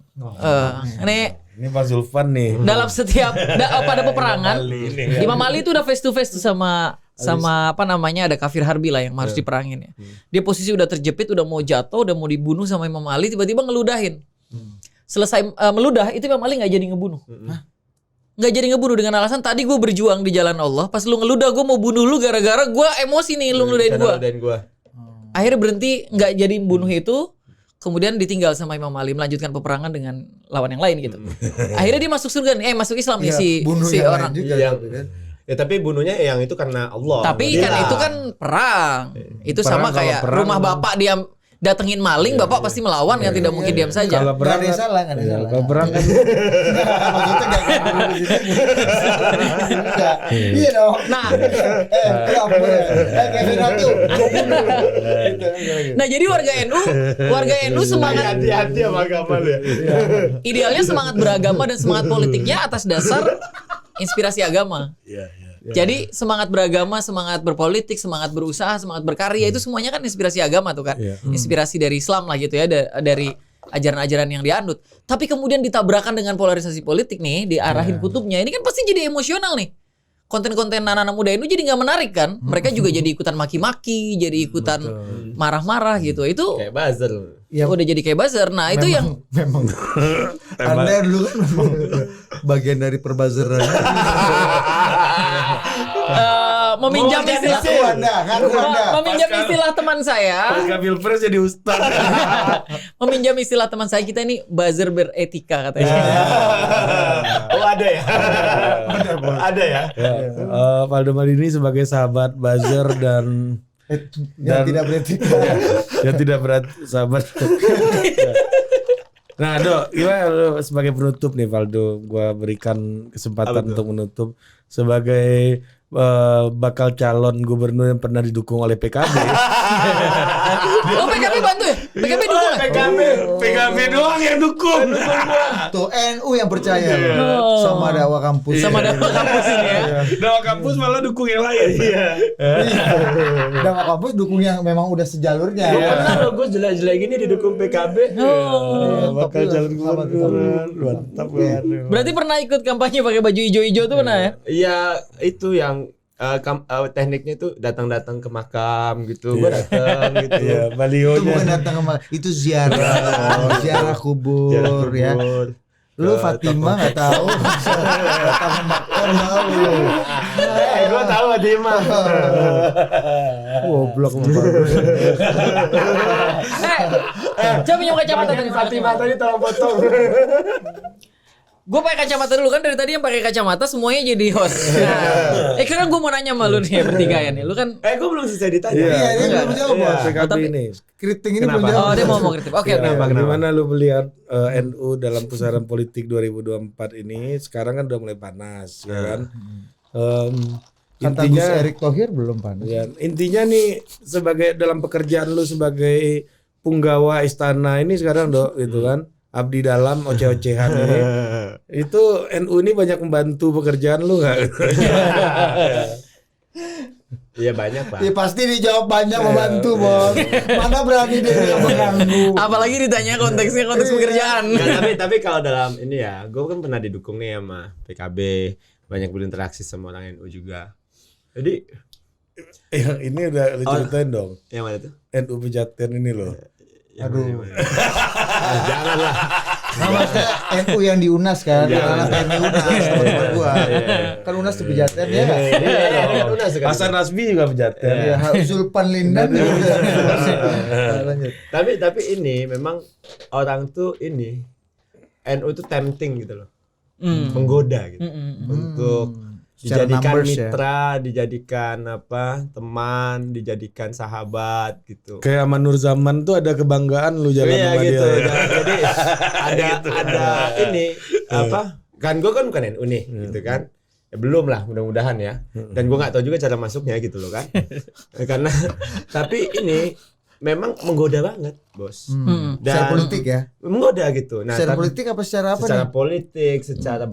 ini Ini Pak Zulfan nih. dalam setiap pada peperangan Ini. Imam Ali itu udah face to face tuh sama apa namanya, ada kafir harbi lah yang harus diperangin ya. Dia posisi udah terjepit, udah mau jatuh, udah mau dibunuh sama Imam Ali, tiba-tiba ngeludahin. Selesai meludah itu Imam Ali nggak jadi ngebunuh. Nggak jadi ngebunuh dengan alasan tadi gue berjuang di jalan Allah, pas lu ngeludah gue mau bunuh lu gara-gara gue emosi nih lu ngeludahin gue. dan gua. Akhirnya berhenti, nggak jadi bunuh itu, kemudian ditinggal sama Imam Ali melanjutkan peperangan dengan lawan yang lain gitu. Akhirnya dia masuk surga nih, masuk Islam nih si orang. Yang ya tapi bunuhnya yang itu karena Allah. Tapi kan itu kan perang. Itu Perang, sama kalau kayak perang rumah kan- bapak dia datengin maling, bapak pasti melawan kan, tidak mungkin diam saja. Kalau Nggak perang ada yang kan- salah, nggak ada yang Iya, salah. Kalau perang kan Maksudnya nggak bunuh di sini. Enggak. Iya dong. Nah, Nggak boleh. Kevin Ratu. nah jadi warga NU semangat hati-hati sama agama lu ya. idealnya semangat beragama dan semangat politiknya atas dasar inspirasi agama. Jadi semangat beragama, semangat berpolitik, semangat berusaha, semangat berkarya itu semuanya kan inspirasi agama tuh kan. Iya. Inspirasi dari Islam lah gitu ya, dari ajaran-ajaran yang dianut. Tapi kemudian ditabrakan dengan polarisasi politik nih, diarahin kutubnya. Ini kan pasti jadi emosional nih. Konten-konten anak-anak muda itu jadi nggak menarik kan? Mereka juga jadi ikutan maki-maki, jadi ikutan marah-marah gitu. Itu Kayak buzzer. udah jadi kayak buzzer. Nah itu yang memang Anda dulu kan memang bagian dari perbazaran. meminjam istilah Ngaku Anda. meminjam istilah teman saya. Pasca Pilpres jadi ustaz. Meminjam istilah teman saya, kita ini buzzer beretika katanya. Oh ada ya. Ada ya. Valdo Maldini sebagai sahabat buzzer dan Yang tidak beretika. yang tidak berat sahabat. Nah, Dok, gimana lu sebagai penutup nih Valdo? Gua berikan kesempatan untuk menutup sebagai bakal calon gubernur yang pernah didukung oleh PKB. Oh PKB bantu ya? PKB dukung ya? PKB doang yang dukung. Tuh NU yang percaya loh sama dakwah kampus. Sama dakwah kampus ini ya. Dakwah kampus malah dukung yang lain. Iya. Dakwah kampus dukung yang memang udah sejalurnya. Pernah loh gue jelek-jelek gini didukung PKB. Bakal calon Sama gubernur. Mantap banget. Berarti pernah ikut kampanye pakai baju hijau-hijau tuh pernah ya? Iya itu yang tekniknya itu datang-datang ke makam gitu, gue datang gitu. Iya, Itu balionya. bukan datang ke itu ziarah, ziarah kubur, ya. Lu Fatimah nggak tahu, datang ke makam tahu. Gue tahu Fatimah. Goblok Coba pinjam kacamata tadi Fatimah tadi tolong potong. Gue pakai kacamata dulu kan dari tadi yang pakai kacamata semuanya jadi host. Nah, karena gue mau nanya sama lu nih bertiga ya nih. Lu kan Gue belum selesai ditanya. Iya, ini belum jawab, Iya. Bos. PKB tapi- ini. Keriting ini Kenapa? belum jawab. oh dia mau kritik. Oke, Ya, oke. Gimana lu melihat NU dalam pusaran politik 2024 ini? Sekarang kan udah mulai panas, ya kan? Kata Gus Erick Thohir belum panas. Ya, intinya nih sebagai dalam pekerjaan lu sebagai punggawa istana ini sekarang dok gitu kan, abdi dalam oceh-ocehan ini, itu NU ini banyak membantu pekerjaan lu nggak? Iya banyak Pak. Ya pasti dijawab banyak membantu, Bos. Mana berani dia yang mengganggu. Apalagi ditanya konteksnya konteks pekerjaan. Nggak, tapi kalau dalam ini ya, gue kan pernah didukung nih sama PKB, banyak berinteraksi sama orang NU juga. Jadi Yang ini udah lu ceritain dong, yang mana tuh? NU Pejaten ini loh. Aduh. Janganlah. Nama saya NU yang di UNAS kan. Jangan. Anak NU UNAS teman gua. Kan UNAS di Pejaten ya. Hasan Nasbi juga Pejaten. Ya, Zulpan Lindan. Lanjut. Tapi ini memang orang tuh ini NU tuh tempting gitu loh. Menggoda gitu. Untuk Secara dijadikan numbers ya. mitra, dijadikan apa? Teman, dijadikan sahabat gitu. Kayak sama Nur Zaman tuh ada kebanggaan lu jalan Iya sama gitu. dia. Nah, jadi ada ini apa? Kan gue kan bukan NU nih, gitu kan? Ya, belum lah, mudah-mudahan ya. Dan gue nggak tahu juga cara masuknya gitu loh kan. Karena tapi ini memang menggoda banget, bos. Secara politik ya. Menggoda gitu. Nah, Secara tapi- politik apa secara apa secara nih? politik, secara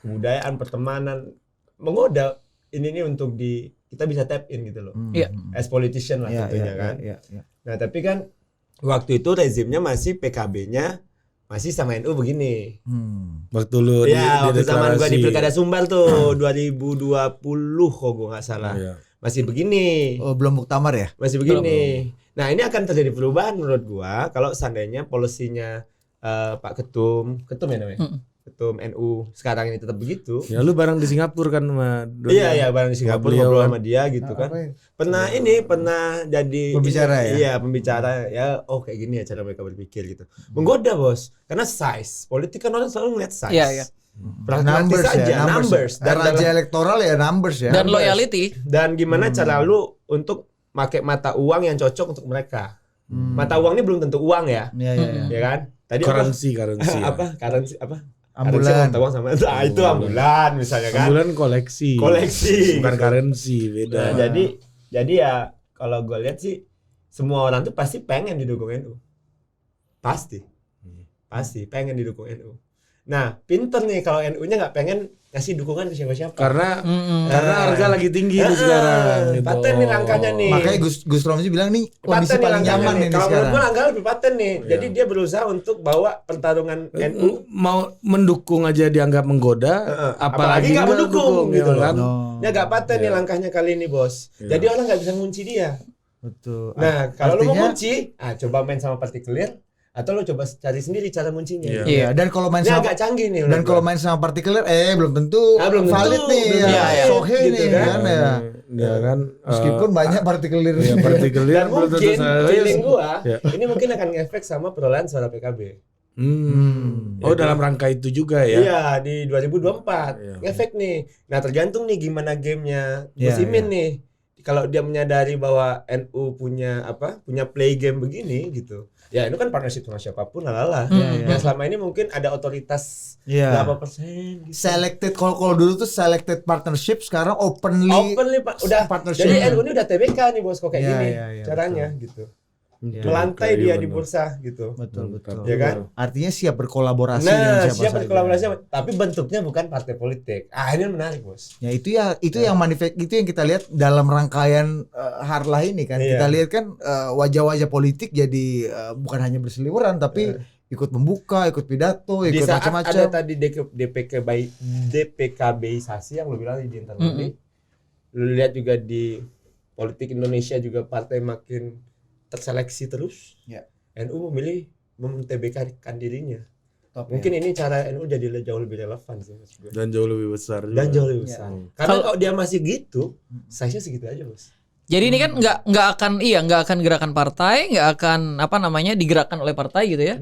kebudayaan, pertemanan, menggoda ini nih untuk kita bisa tap in gitu loh. Iya. As politician lah tentunya kan. Iya. Nah tapi kan waktu itu rezimnya masih PKB-nya masih sama NU begini. Waktu lu Ya waktu zaman gua di deklarasi. Pilkada Sumbar tuh 2020 kok gua nggak salah. Iya. Masih begini. Oh, belum muktamar ya? Masih begini. Nah ini akan terjadi perubahan menurut gua kalau seandainya polisinya Pak Ketum ya namanya? Ketum NU sekarang ini tetap begitu. Ya lu bareng di Singapura kan sama Iya bareng di Singapura beliau ngobrol kan. sama dia gitu kan. Apa ya? pernah jadi Pembicara ya? Iya, pembicara ya. Oh, kayak gini ya cara mereka berpikir gitu. Menggoda, Bos. Karena size. Politik kan orang selalu ngeliat size. Iya, iya. Pragmatis aja, numbers. Dan raja elektoral ya numbers ya. Dan loyalty. Dan gimana cara lu untuk pakai mata uang yang cocok untuk mereka. Mata uang ini belum tentu uang ya. Iya. Ya kan? Tadi currency ya. apa? Currency apa? Ambulan. Currency mata uang sama itu ambulan misalnya kan. Ambulan koleksi. Bukan Bukan currency, beda. Nah, jadi ya kalau gue lihat sih semua orang tuh pasti pengen didukung NU. Pasti pengen didukung NU. Nah, pinter nih kalau NU-nya nggak pengen ngasih dukungan ke siapa-siapa. Karena harga lagi tinggi nih sekarang. Gitu. Paten nih langkahnya nih. Makanya Gus Romzi bilang nih kondisi Paten nih paling langkahnya nyaman nih. ini Kalau menurut sekarang. gue langkah lebih paten nih. Jadi dia berusaha untuk bawa pertarungan NU. Mau mendukung aja dianggap menggoda, Apalagi nggak mendukung gitu loh. kan. Ini agak paten nih langkahnya kali ini, Bos. Jadi orang nggak bisa ngunci dia. Betul. Nah, kalau lu mau Artinya- ngunci, coba main sama partikelir atau lu coba cari sendiri cara nguncinya. Iya, dan kalau main Ini sama agak canggih nih. dan menurut kalau gua. main sama partikelir belum tentu Belum tentu, valid nih belum ya. tentu. Sohe Gitu nih kan. kan ya. Ya kan. Meskipun banyak partikelir. ya partikelir Dan belum tentu mungkin feeling gua Ya. ini mungkin akan ngefek sama perolehan suara PKB. Oh, dalam rangka itu juga ya. Iya, di 2024 Iya. ngefek nih. Nah, tergantung nih gimana gamenya Iya, Gus Imin nih. Kalau dia menyadari bahwa NU punya play game begini gitu. ya itu kan partnership sama siapapun lalala. Iya. Yang selama ini mungkin ada otoritas Iya. berapa persen gitu. Selected kalau dulu tuh selected partnership, sekarang openly Pak, udah partnership. jadi NU ini udah TBK nih bos kok kayak Iya, gini iya, caranya gitu. Iya. Melantai dia Iya, di benar. bursa gitu. Betul. Ya kan? Artinya siap berkolaborasi dengan Nah, siapa siap saja. berkolaborasi tapi bentuknya bukan partai politik. Ah, ini menarik, Bos. Ya itu yang itu yang kita lihat dalam rangkaian Harlah ini kan. Iya. Kita lihat kan wajah-wajah politik jadi bukan hanya berseliweran tapi ikut membuka, ikut pidato, Di ikut saat ada macam-macam. tadi DPKB-isasi yang lu bilang di internal ini. Lu lihat juga di politik Indonesia juga partai makin terseleksi terus. Ya. NU memilih TBK-kan dirinya. Top, Mungkin ini cara NU jadi jauh lebih relevan sih mas gue. Dan jauh lebih besar juga. Dan jauh lebih besar. Ya. Karena kalau dia masih gitu, size-nya segitu aja, Bos. Jadi ini kan nggak akan gerakan partai, nggak akan digerakkan oleh partai gitu ya.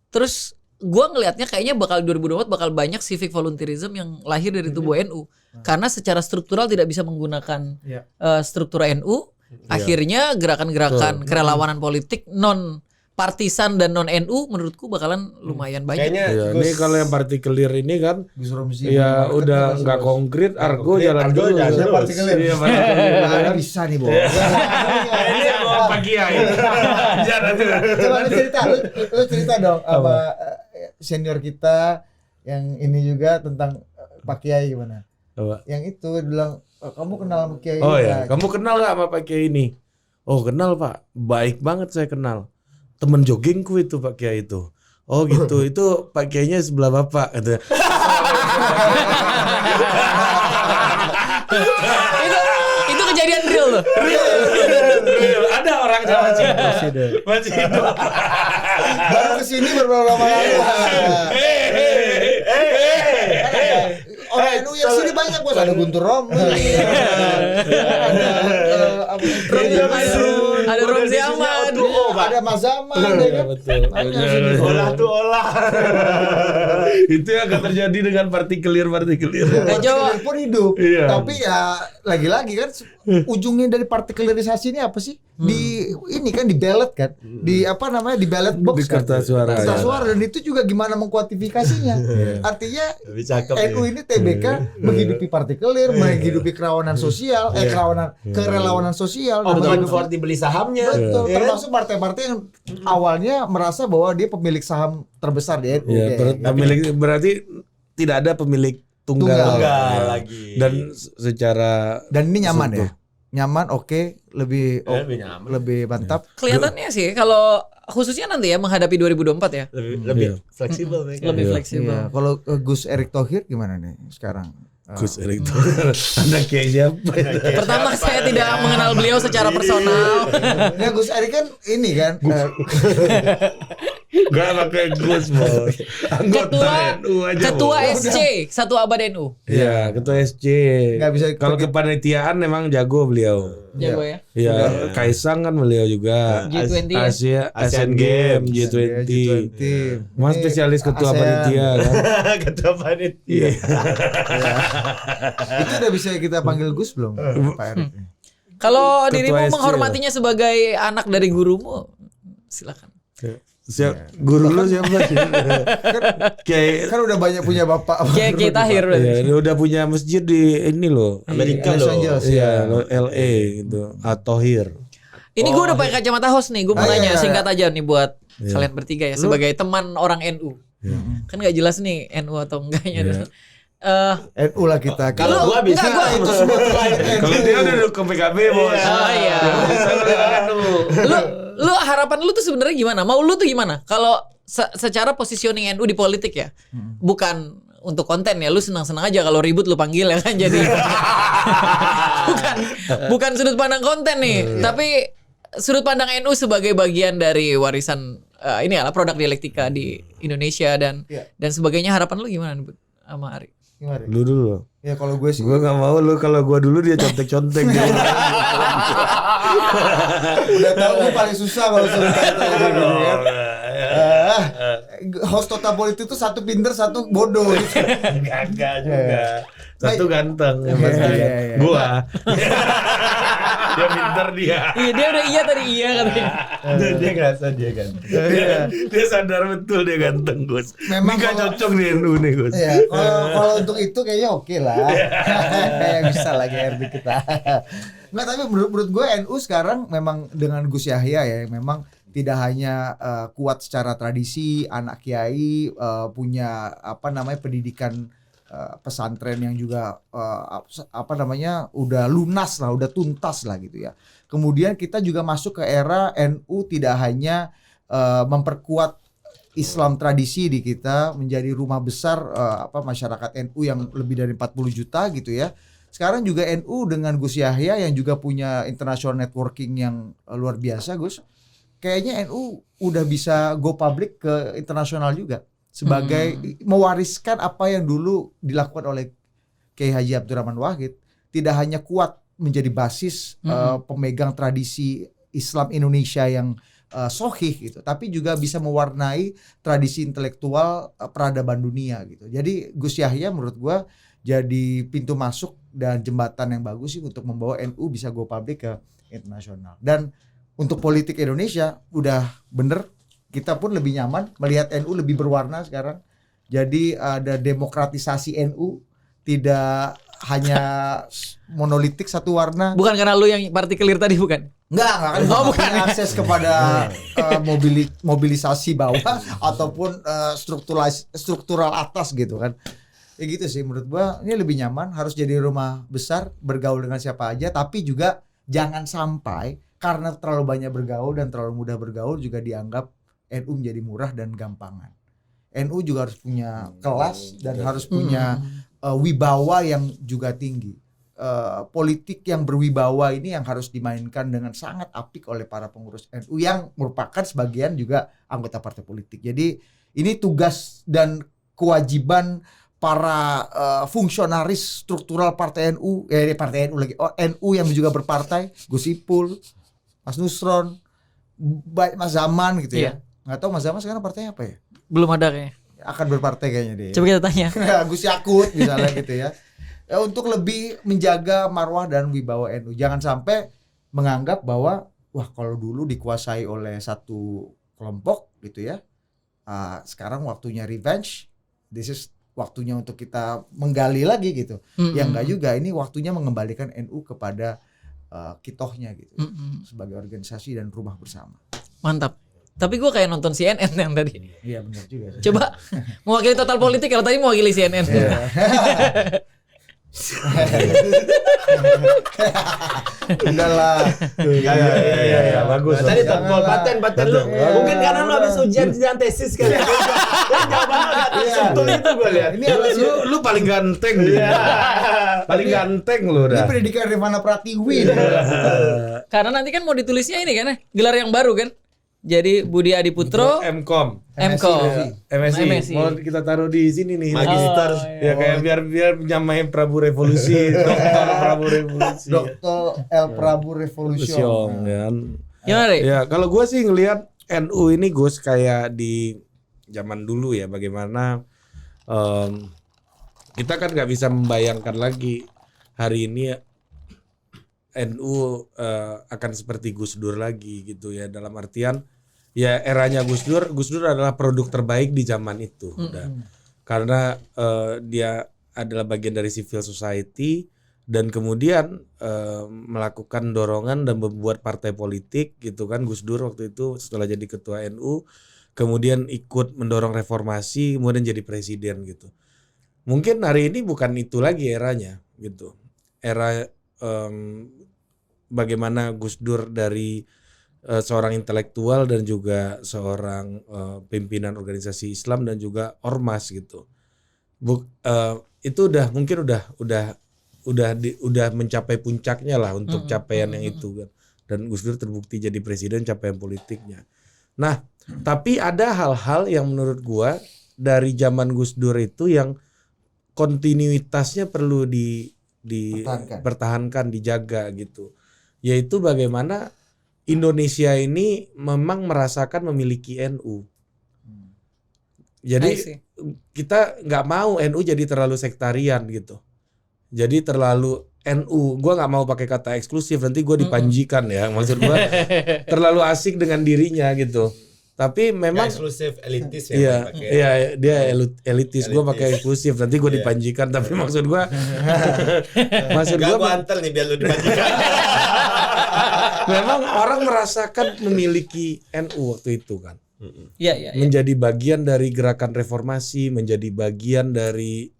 Terus gua ngelihatnya kayaknya bakal 2024 bakal banyak civic volunteerism yang lahir dari tubuh NU. Karena secara struktural tidak bisa menggunakan Ya. struktur NU. Akhirnya gerakan-gerakan kerelawanan politik non partisan dan non NU menurutku bakalan lumayan banyak. Kayaknya Iya, ini kalau yang partikelir ini kan Gus Romzi. ya udah nggak konkret, Argo jalan Argo dulu. jalan terus. partikelir. Iya, partikelir. Nah, ini bisa nih, Bos. Ini mau pagi ya. Jalan dulu. Coba lu cerita dong apa senior kita yang ini juga tentang Pak Kiai gimana? Apa? Yang itu bilang kamu kenal sama Kiai? Oh ya, ya, kamu kenal gak sama Pak Kiai ini? Oh kenal Pak, baik banget saya kenal. Temen joggingku itu Pak Kiai itu. Oh gitu, itu Pak Kiainya sebelah Bapak. Gitu. itu kejadian real loh. Real, ada orang sama masih hidup. baru kesini beberapa lama. Orang NU yang sini banyak bos, ada Guntur Romli, Ada Romzi Ahmad. ada Mas Zaman, ya kan? Betul. olah tuh olah. Itu yang akan terjadi dengan partikelir. Partikelir pun hidup, Iya. tapi ya lagi-lagi kan ujungnya dari partikelerisasi ini apa sih? Di ini kan di ballot kan, di apa namanya di ballot box Di kan? kertas suara. Kertas suara, dan itu juga gimana mengkuantifikasinya. Artinya Lebih cakep NU ini TBK menghidupi partikelir, menghidupi kerawanan sosial, kerelawanan sosial. Open for dibeli sahamnya. Betul, Ya kan? termasuk partai-partai yang awalnya merasa bahwa dia pemilik saham terbesar di NU. Ya, kayak. pemilik berarti tidak ada pemilik tunggal. Enggak Ya. lagi. Dan secara Dan ini nyaman ya, nyaman, oke, lebih Lebih nyaman. lebih mantap. Kelihatannya sih kalau khususnya nanti ya menghadapi 2024 ya. Lebih fleksibel mereka. Lebih fleksibel. Iya, kalau Gus Erick Thohir gimana nih sekarang? Gus Erick Thohir. Anak kayak siapa? Pertama saya tidak mengenal beliau secara personal. Ya Gus Erick kan ini kan Gak pakai Gus bos. Ketua SC satu abad NU. Iya, ketua SC. Nggak bisa Kalau kepanitiaan memang jago beliau. Jago ya. Iya, Kaisang kan beliau juga. G20 ya. Asia Asian Games G20. Mas spesialis ketua ASEAN. panitia kan. Ketua panitia. Itu udah bisa kita panggil Gus belum, Pak Erick? Kalau Ketua dirimu SC. menghormatinya sebagai anak dari gurumu, silakan. Siap, guru lu siapa sih? Kayak Kan udah banyak punya bapak. Kiai Tahir berarti. ya, dia udah punya masjid di ini loh. Amerika Los loh. Angeles, Iya, LA gitu. Atohir. Ini gue udah pakai kacamata host nih, gue mau Ah, nanya iya, singkat aja nih buat kalian bertiga ya sebagai teman orang NU. Kan nggak jelas nih NU atau enggaknya. NU lah kita. Kalau gua bisa itu semua Kalau dia udah duduk ke PKB bos. Oh iya. Lu harapan lu tuh sebenarnya gimana? Mau lu tuh gimana? Kalau secara positioning NU di politik ya, bukan untuk konten ya, lu senang-senang aja kalau ribut lu panggil ya kan jadi. bukan sudut pandang konten nih, tapi sudut pandang NU sebagai bagian dari warisan ini adalah produk dialektika di Indonesia dan sebagainya. Harapan lu gimana nih sama Ari? Gimana? Lu dulu. Ya kalau gue sih Gue nggak mau lu kalau gue dulu dia contek-contek. udah tahu gue paling susah kalau suruh kata gitu kan. Host Total Politik itu satu pinter, satu bodoh gitu. Enggak juga. Satu ganteng yang Iya, pasti. iya, iya. Gua. Dia pinter dia. Iya dia udah iya tadi iya katanya. Dia ngerasa dia kan. Dia sadar betul dia ganteng, Gus. Memang Ini gak kalau- cocok di NU nih, Gus. Ya, kalau untuk itu kayaknya oke lah. Bisa lagi RB kita. Nggak, tapi menurut gue NU sekarang memang dengan Gus Yahya ya, memang tidak hanya kuat secara tradisi, anak kiai punya pendidikan pesantren yang juga udah lunas lah, udah tuntas lah gitu ya. Kemudian kita juga masuk ke era NU tidak hanya memperkuat Islam tradisi di kita menjadi rumah besar masyarakat NU yang lebih dari 40 juta gitu ya. Sekarang juga NU dengan Gus Yahya yang juga punya international networking yang luar biasa, Gus. Kayaknya NU udah bisa go public ke internasional juga sebagai mewariskan apa yang dulu dilakukan oleh Kiai Haji Abdurrahman Wahid. Tidak hanya kuat menjadi basis pemegang tradisi Islam Indonesia yang sohih gitu, tapi juga bisa mewarnai tradisi intelektual peradaban dunia gitu. Jadi Gus Yahya menurut gua jadi pintu masuk dan jembatan yang bagus sih untuk membawa NU bisa go public ke internasional. Dan untuk politik Indonesia udah bener, kita pun lebih nyaman melihat NU lebih berwarna sekarang. Jadi ada demokratisasi NU, tidak hanya monolitik satu warna. Bukan karena lu yang partikelir tadi bukan? Enggak kan Oh, bukan. punya akses kepada mobilisasi bawah ataupun struktural atas gitu kan. Ya gitu sih menurut gua, ini lebih nyaman, harus jadi rumah besar, bergaul dengan siapa aja, tapi juga jangan sampai karena terlalu banyak bergaul dan terlalu mudah bergaul juga dianggap NU menjadi murah dan gampangan. NU juga harus punya kelas dan harus punya wibawa yang juga tinggi. Politik yang berwibawa ini yang harus dimainkan dengan sangat apik oleh para pengurus NU yang merupakan sebagian juga anggota partai politik. Jadi ini tugas dan kewajiban para fungsionaris struktural partai NU, partai NU lagi, NU yang juga berpartai, Gus Ipul, Mas Nusron, Mas Zaman gitu ya. Nggak tahu Mas Zaman sekarang partainya apa ya? Belum ada kayaknya. Akan berpartai kayaknya dia. Coba kita tanya. Gus Yakut misalnya gitu ya. Untuk lebih menjaga marwah dan wibawa NU. Jangan sampai menganggap bahwa wah kalau dulu dikuasai oleh satu kelompok gitu ya. Sekarang waktunya revenge. This is waktunya untuk kita menggali lagi gitu. Ya enggak juga, ini waktunya mengembalikan NU kepada kitohnya gitu. Sebagai organisasi dan rumah bersama. Mantap. Tapi gue kayak nonton CNN yang tadi. Iya benar juga. Coba mewakili total politik, kalau tadi mewakili CNN. Udahlah. Ya, bagus. Tadi Jangan tepol lah. paten lu. Mungkin karena lu habis ujian tesis kali ya. Jawabannya sentul itu gue lihat. Ini harus Lu paling ganteng dia. Paling ganteng lu ini dah. pendidikan Rifana Pratiwi. Karena nanti kan mau ditulisnya ini kan, gelar yang baru kan. Jadi Budi Adiputro, Mkom. MKom. MSI. MSI. Mau kita taruh di sini nih. Magister. Ya kayak biar nyamain Prabu Revolusi, Doktor Prabu Revolusi. Dr. L. Prabu Revolution. Kan. Gimana deh? Ya, kalau gue sih ngelihat NU ini Gus kayak di zaman dulu ya, bagaimana kita kan nggak bisa membayangkan lagi hari ini NU akan seperti Gus Dur lagi gitu ya, dalam artian ya eranya Gus Dur adalah produk terbaik di zaman itu udah. Karena dia adalah bagian dari civil society dan kemudian melakukan dorongan dan membuat partai politik gitu kan. Gus Dur waktu itu setelah jadi ketua NU kemudian ikut mendorong reformasi, kemudian jadi presiden gitu. Mungkin hari ini bukan itu lagi eranya gitu. Era bagaimana Gus Dur dari seorang intelektual dan juga seorang pimpinan organisasi Islam dan juga ormas gitu. Itu udah mencapai puncaknya lah untuk capaian yang itu kan. Dan Gus Dur terbukti jadi presiden, capaian politiknya. Nah, tapi ada hal-hal yang menurut gua dari zaman Gus Dur itu yang kontinuitasnya perlu dipertahankan, dijaga gitu. Yaitu bagaimana Indonesia ini memang merasakan memiliki NU. Jadi kita nggak mau NU jadi terlalu sektarian gitu. Jadi terlalu NU, gue nggak mau pakai kata eksklusif, nanti gue dipanjikan ya. Maksud gue terlalu asik dengan dirinya gitu. Tapi memang eksklusif elitis ya. iya, pakai. iya dia elitis. Gue pakai eksklusif, nanti gue dipanjikan. Tapi maksud gue, Gak gue antel nih biar lu dipanjikan. memang orang merasakan memiliki NU waktu itu kan. Iya. Menjadi bagian dari gerakan reformasi, menjadi bagian dari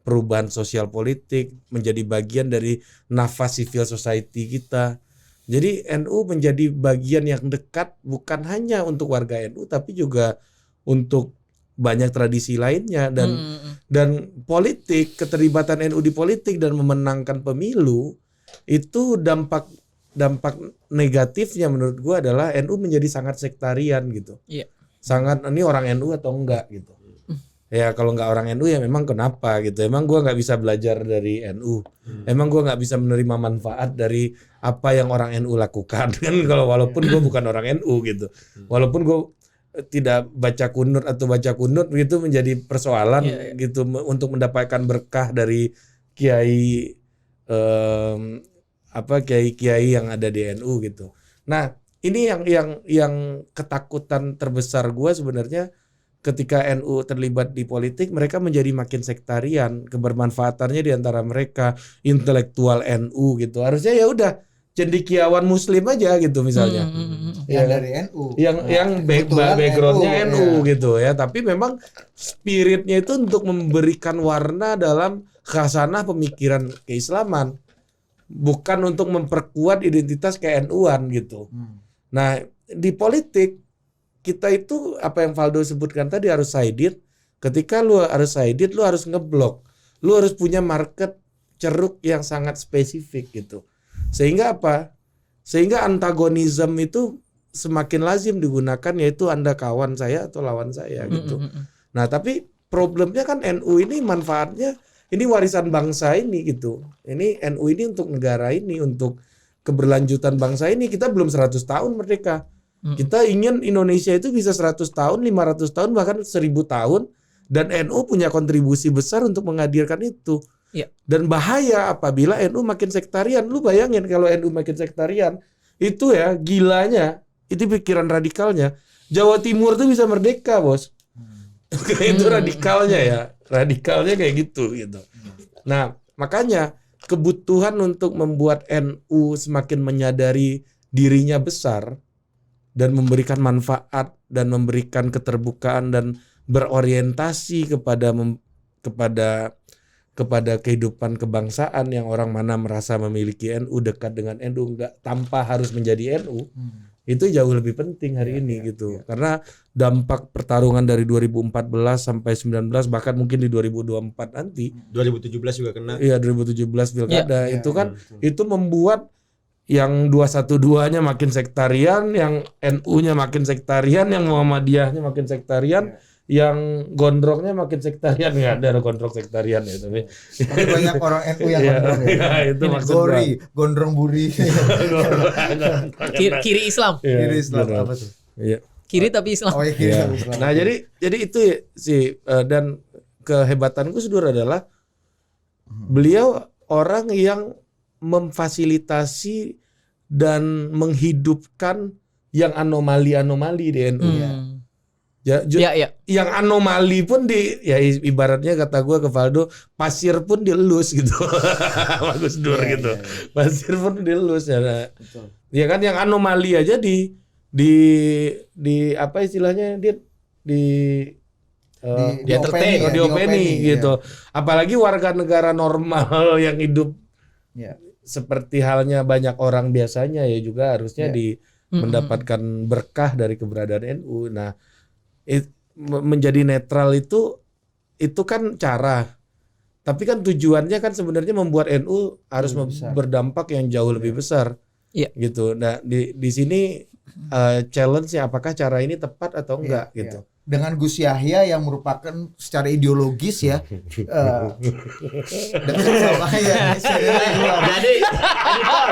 perubahan sosial politik, menjadi bagian dari nafas civil society kita. Jadi NU menjadi bagian yang dekat bukan hanya untuk warga NU tapi juga untuk banyak tradisi lainnya dan politik, keterlibatan NU di politik dan memenangkan pemilu itu dampak negatifnya menurut gua adalah NU menjadi sangat sektarian gitu. Iya. Sangat ini orang NU atau enggak gitu. Ya kalau nggak orang NU ya memang kenapa gitu. Emang gue nggak bisa belajar dari NU. Emang gue nggak bisa menerima manfaat dari apa yang orang NU lakukan kan. Kalau walaupun gue bukan orang NU gitu. Walaupun gue tidak baca kunut atau baca kunut gitu menjadi persoalan gitu untuk mendapatkan berkah dari kiai kiai yang ada di NU gitu. Nah ini yang ketakutan terbesar gue sebenarnya. Ketika NU terlibat di politik, mereka menjadi makin sektarian, kebermanfaatannya di antara mereka, intelektual NU gitu. Harusnya ya udah cendekiawan Muslim aja gitu misalnya. Yang dari NU. Yang backgroundnya NU gitu ya. Tapi memang spiritnya itu untuk memberikan warna dalam khasanah pemikiran keislaman, bukan untuk memperkuat identitas ke-NU-an gitu. Nah di politik kita itu apa yang Valdo sebutkan tadi harus sided. Ketika lu harus sided, lu harus ngeblok. Lu harus punya market ceruk yang sangat spesifik gitu. Sehingga apa? Sehingga antagonisme itu semakin lazim digunakan, yaitu Anda kawan saya atau lawan saya gitu. Nah, tapi problemnya kan NU ini manfaatnya ini warisan bangsa ini gitu. Ini NU ini untuk negara ini, untuk keberlanjutan bangsa ini. Kita belum 100 tahun merdeka. Kita ingin Indonesia itu bisa 100 tahun, 500 tahun, bahkan 1000 tahun. Dan NU punya kontribusi besar untuk menghadirkan itu. Ya. Dan bahaya apabila NU makin sektarian. Lu bayangin kalau NU makin sektarian, itu ya gilanya, itu pikiran radikalnya. Jawa Timur tuh bisa merdeka, bos. Itu radikalnya ya. Radikalnya kayak gitu. Nah, makanya kebutuhan untuk membuat NU semakin menyadari dirinya besar, dan memberikan manfaat dan memberikan keterbukaan dan berorientasi kepada kehidupan kebangsaan yang orang mana merasa memiliki NU, dekat dengan NU, enggak tanpa harus menjadi NU. Itu jauh lebih penting hari ini gitu. Karena dampak pertarungan dari 2014 sampai 19 bahkan mungkin di 2024 nanti 2017 juga kena. Iya, 2017 pilkada itu kan itu membuat yang 212-nya makin sektarian, yang NU-nya makin sektarian, yang Muhammadiyahnya makin sektarian, yang gondrongnya makin sektarian. Nggak ada gondrong sektarian ya, tapi banyak orang NU yang gondrong ya. Itu maksud Gori, gondrong buri. Kiri Islam. Kiri Islam apa tuh? Iya. Kiri tapi Islam. Oh ya kiri Islam. Nah, jadi itu sih dan kehebatan Gus Dur adalah beliau orang yang memfasilitasi dan menghidupkan yang anomali-anomali di NU. Yang anomali pun ibaratnya kata gue ke Valdo, pasir pun dielus gitu. Gus Dur gitu. Pasir pun dielus ya. Betul. Ya kan yang anomali aja di apa istilahnya di openi gitu. Apalagi warga negara normal yang hidup seperti halnya banyak orang biasanya ya juga harusnya mendapatkan berkah dari keberadaan NU. Nah, menjadi netral itu kan cara. Tapi kan tujuannya kan sebenarnya membuat NU harus berdampak yang jauh lebih besar. Gitu. Nah, di sini challenge-nya apakah cara ini tepat atau enggak gitu. Dengan Gus Yahya yang merupakan secara ideologis ya dekat sama ya jadi editor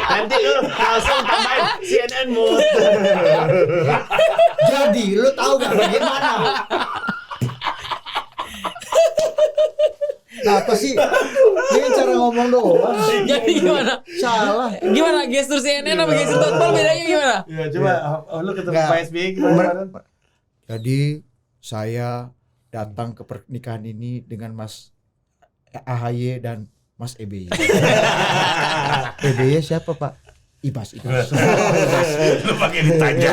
nanti lu langsung tambahin CNN mu. Jadi lu tahu gak bagaimana Apa sih? Ini cara ngomong doang. Jadi gimana? Salah. Gimana gestur CNN sama gestur Totpol bedanya gimana? Ya coba lu ketemu Nggak. Pak SBY gimana? Jadi saya datang ke pernikahan ini dengan Mas AHY dan Mas EBY. EBY siapa Pak? Ibas. Lu pakai ditanya.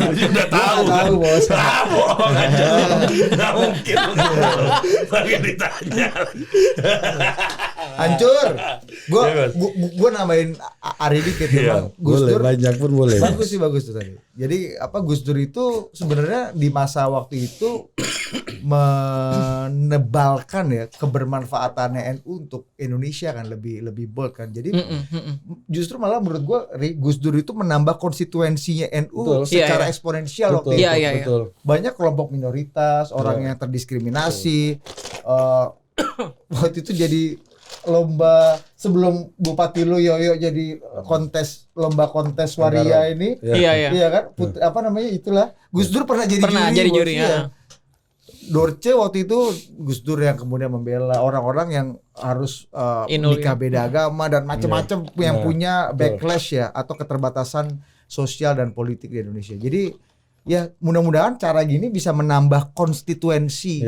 Udah tahu kan. Tahu bos. Bohong aja. Nggak mungkin. Pakai ditanya. Hancur. Iya, Gua nambahin Ari dikit ya, Bang. Gus boleh Dur. banyak pun boleh. Bagus sih, bagus tuh tadi. Jadi apa Gus Dur itu sebenarnya di masa waktu itu menebalkan ya kebermanfaatannya NU untuk Indonesia kan lebih bold kan. Jadi justru malah menurut gua Gus Dur itu menambah konstituensinya NU Betul. secara Iya, iya. eksponensial waktu Betul, itu. Iya. betul. Banyak kelompok minoritas, orang yang terdiskriminasi. Waktu itu jadi lomba sebelum Bupati lu Yoyo jadi lomba kontes waria ini. Iya. Iya kan? Apa namanya itulah. Gus Dur pernah jadi juri. Ya. Dorce waktu itu Gus Dur yang kemudian membela orang-orang yang harus nikah beda agama dan macam-macam yang punya backlash ya atau keterbatasan sosial dan politik di Indonesia. Jadi ya mudah-mudahan cara gini bisa menambah konstituensi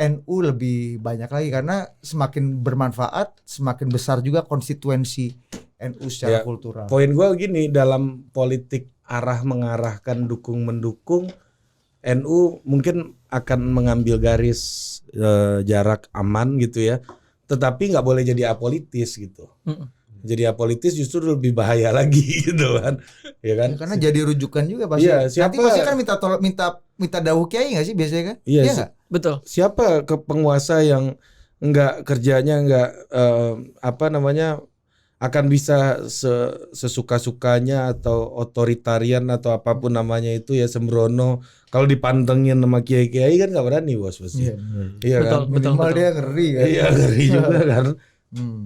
NU lebih banyak lagi karena semakin bermanfaat, semakin besar juga konstituensi NU secara kultural. Poin gue gini, dalam politik arah mengarahkan dukung mendukung, NU mungkin akan mengambil garis jarak aman gitu ya, tetapi nggak boleh jadi apolitis gitu. Jadi apolitis justru lebih bahaya lagi gitu kan, ya kan? Karena jadi rujukan juga pasti. Iya, Nanti pasti kan minta dawuh kiai nggak sih biasanya kan? Iya, nggak? Betul. Siapa ke penguasa yang nggak kerjanya nggak akan bisa sesuka-sukanya atau otoritarian atau apapun namanya itu ya sembrono. Kalau dipantengin sama kiai-kiai kan nggak berani bos pasti. Iya kan? Minimal dia ngeri kan. Iya ngeri juga kan.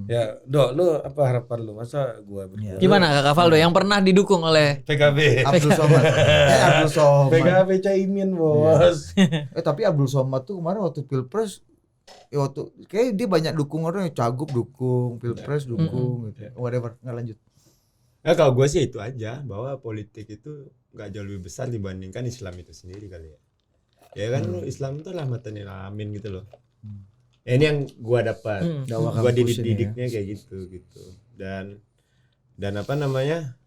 Ya, Dok, lu apa harapan lu? Masa gua berdua? Gimana Kak Valdo yang pernah didukung oleh PKB. Abdul Somad. Abdul Somad. PKB Caimin bos. Tapi Abdul Somad tuh kemarin waktu Pilpres kayak dia banyak dukung orang yang Cagup dukung, Pilpres dukung gitu. Whatever, nggak lanjut. Nah, kalau gue sih itu aja bahwa politik itu nggak jauh lebih besar dibandingkan Islam itu sendiri kali ya. Ya kan Islam itu rahmatan lil alamin gitu loh. Ya, ini yang gue dapat. Gue didiknya kayak gitu. Dan apa namanya?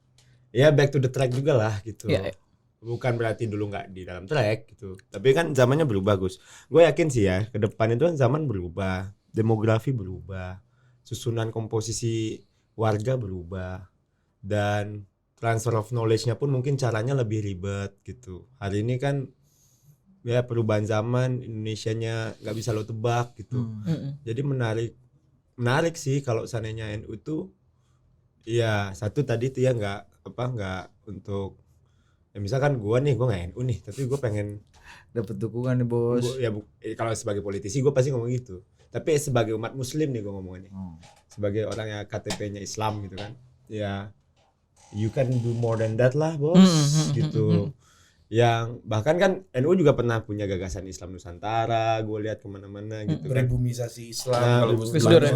Ya back to the track juga lah gitu. Ya. Bukan berarti dulu nggak di dalam track gitu. Tapi kan zamannya berubah Gus. Gue yakin sih ya ke depan itu kan zaman berubah, demografi berubah, susunan komposisi warga berubah, dan transfer of knowledge-nya pun mungkin caranya lebih ribet gitu. Hari ini kan ya perubahan zaman, Indonesianya nggak bisa lo tebak gitu. Jadi menarik sih kalau seandainya NU itu ya satu tadi tuh ya nggak untuk ya misalkan gue nggak NU nih, tapi gue pengen Dapat dukungan nih bos. Kalau sebagai politisi gue pasti ngomong gitu. Tapi sebagai umat muslim nih gue ngomongnya. Sebagai orang yang KTP-nya Islam gitu kan. Ya you can do more than that lah bos gitu. Yang bahkan kan NU juga pernah punya gagasan Islam Nusantara, gue lihat kemana-mana gitu kan. Rebumisasi Islam Nah, kalau Gus Islam Dur ya.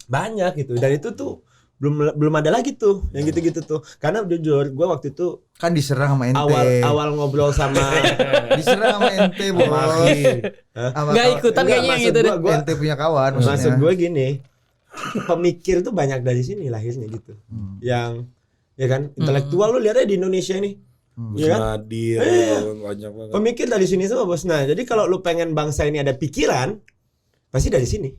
Banyak gitu, dan itu tuh belum ada lagi tuh yang gitu-gitu tuh. Karena jujur gue waktu itu Kan diserang sama ente. awal ngobrol sama Diserang sama ente bos. nggak ikutan kayaknya yang itu deh. Ente punya kawan Maksud maksudnya. gue gini, pemikir tuh banyak dari sini lahirnya gitu. Yang ya kan intelektual lu lihat aja di Indonesia ini. Ya kan? Nadir banyak banget. Pemikir dari sini semua bos. Nah, jadi kalau lu pengen bangsa ini ada pikiran, pasti dari sini.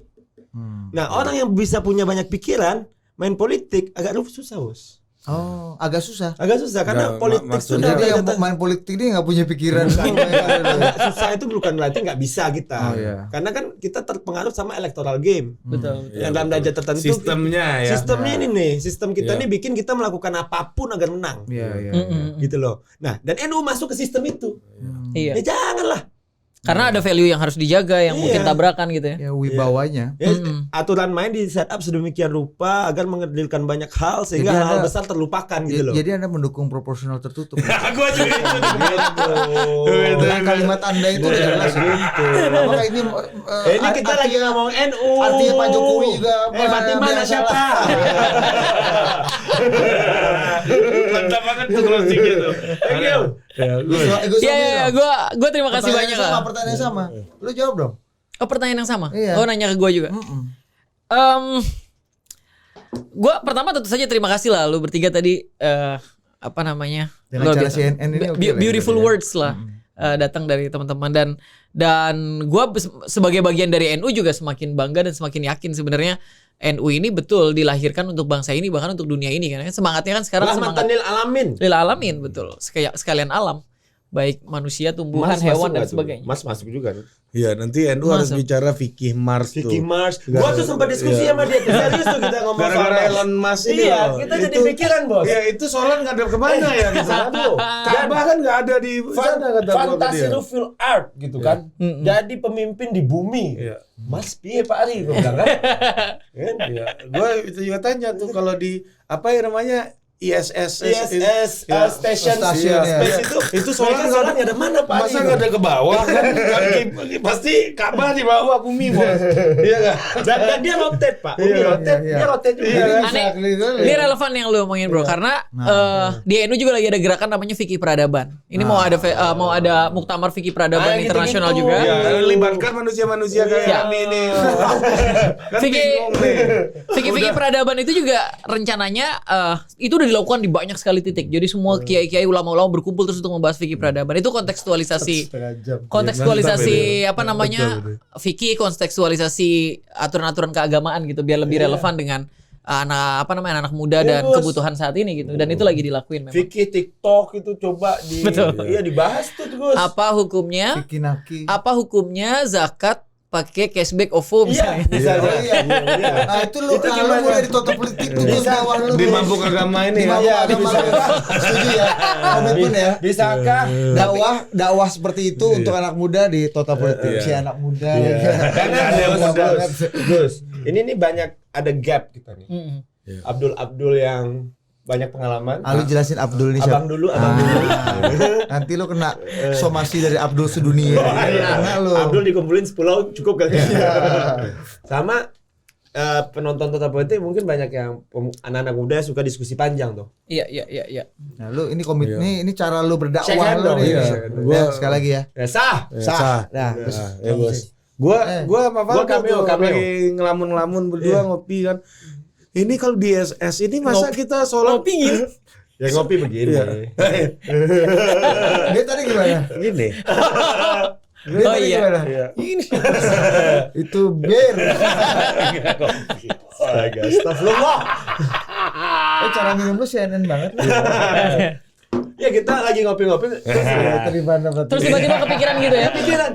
Nah, orang yang bisa punya banyak pikiran, main politik agak susah bos. Oh, agak susah. Agak susah karena Nggak, politik maksudnya sudah Jadi yang ada- main politik dia nggak punya pikiran. agak susah itu bukan berarti nggak bisa kita. Oh, iya. Karena kan kita terpengaruh sama electoral game. Betul. Yang dalam derajat tertentu Sistemnya ya. sistemnya ini nih, sistem kita Iya. nih bikin kita melakukan apapun agar menang. Iya. Gitu loh. Nah, dan NU masuk ke sistem itu. Iya. Ya janganlah. Karena ada value yang harus dijaga yang mungkin tabrakan gitu ya. Ya wibawanya. Ya, aturan main di setup sedemikian rupa agar menghadirkan banyak hal sehingga Jadi hal Anda- besar terlupakan gitu loh. Jadi Anda mendukung proporsional tertutup. Gua juga itu. Dengan kalimat Anda itu udah jelas. Apakah ini Ini kita lagi ngomong NU. artinya Pak Jokowi juga Fatimah biasa siapa? lah. Mantap banget tuh closingnya tuh. Thank you. Iya, gue terima kasih banyak lah. Pertanyaan sama. Lu jawab dong. Oh, pertanyaan yang sama. Iya. Oh, nanya ke gue juga. Gue pertama tentu saja terima kasih lah lu bertiga tadi apa namanya? Dengan luar cara biasa. CNN ini oke lah, Beautiful ya. words lah. Datang dari teman-teman dan gue sebagai bagian dari NU juga semakin bangga dan semakin yakin sebenarnya NU ini betul dilahirkan untuk bangsa ini bahkan untuk dunia ini kan. Semangatnya kan sekarang semangat Rahmatanil alamin. lil alamin betul. Sekalian alam. Baik manusia, tumbuhan, Mas hewan masuk dan nggak tuh? sebagainya. Mas masuk juga nih. Iya, nanti NU harus Masuk. bicara fikih Mars tuh. Vicky Mars. Gua tuh sempat diskusi sama dia. Serius tuh kita ngomong Gara-gara soal Elon Musk ini Iya, loh. kita jadi pikiran, Bos. Ya itu sholat nggak ada kemana ya gitu. Satu. Kaabah kan nggak ada di sana kata gua ke Fantasi dia. lu feel art gitu kan. Jadi pemimpin di bumi. Iya. Mas piye Pak Ari gua bilang kan. Kan? Iya, gua itu juga tanya tuh kalau di apa ya namanya ISS ISS Ya. station Stasiun, ya. space itu sholat mereka sholatnya ada mana Pak Masa Ari? nggak ada ke bawah kan? Pasti Ka'bah di bawah bumi bos. Iya kan? Dan dia rotate Pak. Bumi Iya, rotate, iya. dia rotate juga. Iya. kan? Aneh, ini relevan yang lu omongin bro karena di NU juga lagi ada gerakan namanya fikih peradaban. Ini mau ada muktamar fikih peradaban gitu-gitu. internasional juga. Iya, libatkan manusia-manusia kayak Iya. kami ini. Kan Fikih bingung nih. fikih peradaban itu juga rencananya itu udah dilakukan di banyak sekali titik. Jadi semua kiai-kiai ulama-ulama berkumpul terus untuk membahas fikih peradaban. Itu kontekstualisasi apa namanya fikih, kontekstualisasi aturan-aturan keagamaan gitu biar lebih relevan dengan anak muda dan Bos. kebutuhan saat ini gitu. Dan itu lagi dilakuin memang. Fikih TikTok itu coba Betul. iya dibahas tuh Gus. Apa hukumnya? Kinaki. Apa hukumnya zakat pakai cashback OVO Iya, misalnya? bisa Oh, iya. iya. Nah itu lu Itu lu gimana? mulai di Toto Politik tuh Bisa. bawah lu. Di mabuk agama ini Di ya. mabuk Iya, agama bisa. lu. Setuju ya. Komitmen ya. Bisakah Dakwah seperti itu untuk anak muda di Toto Politik. Iya. Si anak muda. Kan Iya, ada muda Gus. banget. Gus, ini nih banyak ada gap kita nih. Mm-mm. Abdul yang banyak pengalaman. Ah, lu jelasin Abdul ini siapa? Abang dulu, abang dulu. Nanti lu kena somasi dari Abdul sedunia. Kena lu. Abdul dikumpulin 10 cukup kali ya. Sama penonton Total Politik mungkin banyak yang anak-anak muda suka diskusi panjang tuh. Iya. Nah, lu ini komitmen ini cara lu Shake berdakwah hand lu dong, nih. iya. Ya, sekali lagi ya. Ya, sah. Sah. Nah, terus Ya bos. Gua apa Gua cameo. lagi ngelamun-ngelamun berdua ngopi kan. Ini kalau di SS ini masa kita sholat Pingin. Ya ngopi begini. dia tadi gimana? gini. Dia Oh, tadi iya. gimana? Ini. Itu bir. Astaga, astagfirullah. Cara minum lu CNN banget. Ya kita lagi ngopi-ngopi Terima kasih. Terus tiba-tiba kepikiran gitu ya. pikiran.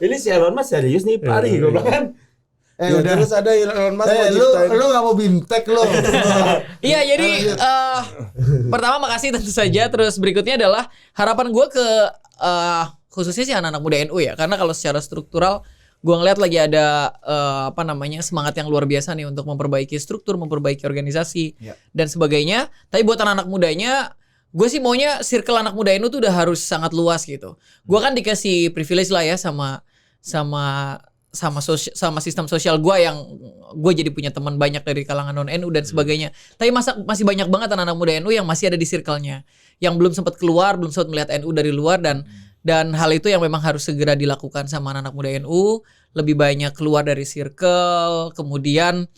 Ini si Elon Musk serius nih Pak Ari, gue bilang kan. Udah. Terus ada Elon Musk mau Lu ciptain. lu enggak mau bimtek lu. Iya, jadi pertama makasih tentu saja. Terus berikutnya adalah harapan gue ke khususnya sih anak-anak muda NU ya. Karena kalau secara struktural gue ngeliat lagi ada semangat yang luar biasa nih untuk memperbaiki struktur, memperbaiki organisasi dan sebagainya. Tapi buat anak-anak mudanya, gue sih maunya circle anak muda NU tuh udah harus sangat luas gitu. Gue kan dikasih privilege lah ya sama sistem sosial gue yang gue jadi punya teman banyak dari kalangan non NU dan sebagainya. Tapi masih banyak banget anak-anak muda NU yang masih ada di circle-nya, yang belum sempat keluar, belum sempat melihat NU dari luar dan hal itu yang memang harus segera dilakukan sama anak-anak muda NU. Lebih banyak keluar dari circle, kemudian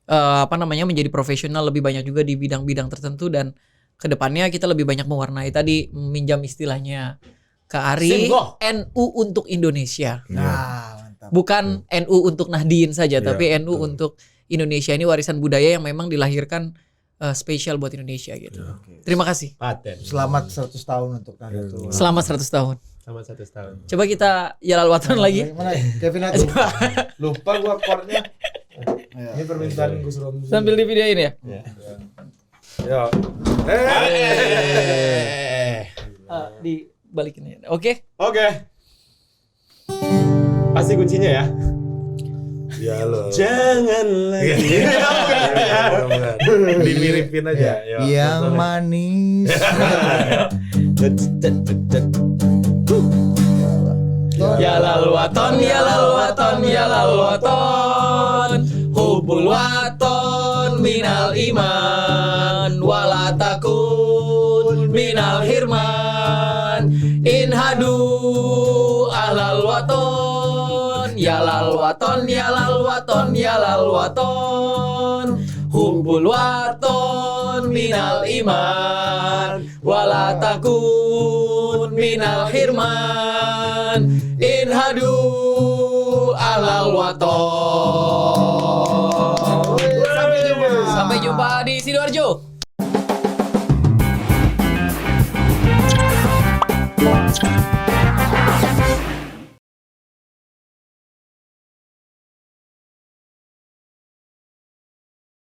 menjadi profesional lebih banyak juga di bidang-bidang tertentu dan kedepannya kita lebih banyak mewarnai tadi meminjam istilahnya ke Ari Singgoh. NU untuk Indonesia. Nah, mantap. Bukan NU untuk Nahdien saja, tapi NU untuk Indonesia. Ini warisan budaya yang memang dilahirkan spesial buat Indonesia gitu. Terima kasih. Paten. Selamat 100 tahun untuk Nahdlatul Ulama. Selamat 100 tahun. Sama 1 tahun. Coba kita Jalal Watan lagi. Mana Kevin Agung? Lupa gua chordnya. Ini permintaan Gus Rom. Sambil di videoin ya. Ya. Dibalikin ya. Oke. Oke. Pasti kuncinya ya. Ya lo. Jangan lagi. Dimiripin aja. Ya, Yang betul. manis. Ya lal waton, ya lal waton, ya lal waton. Hubul waton minal iman, wala takun minal hirman. Inhadu ahlal waton, ya lal waton, ya lal waton, ya lal waton. Hubul waton minal iman, wala takun minal hirman. Inhadu alal waton. Sampai jumpa di Sidoarjo.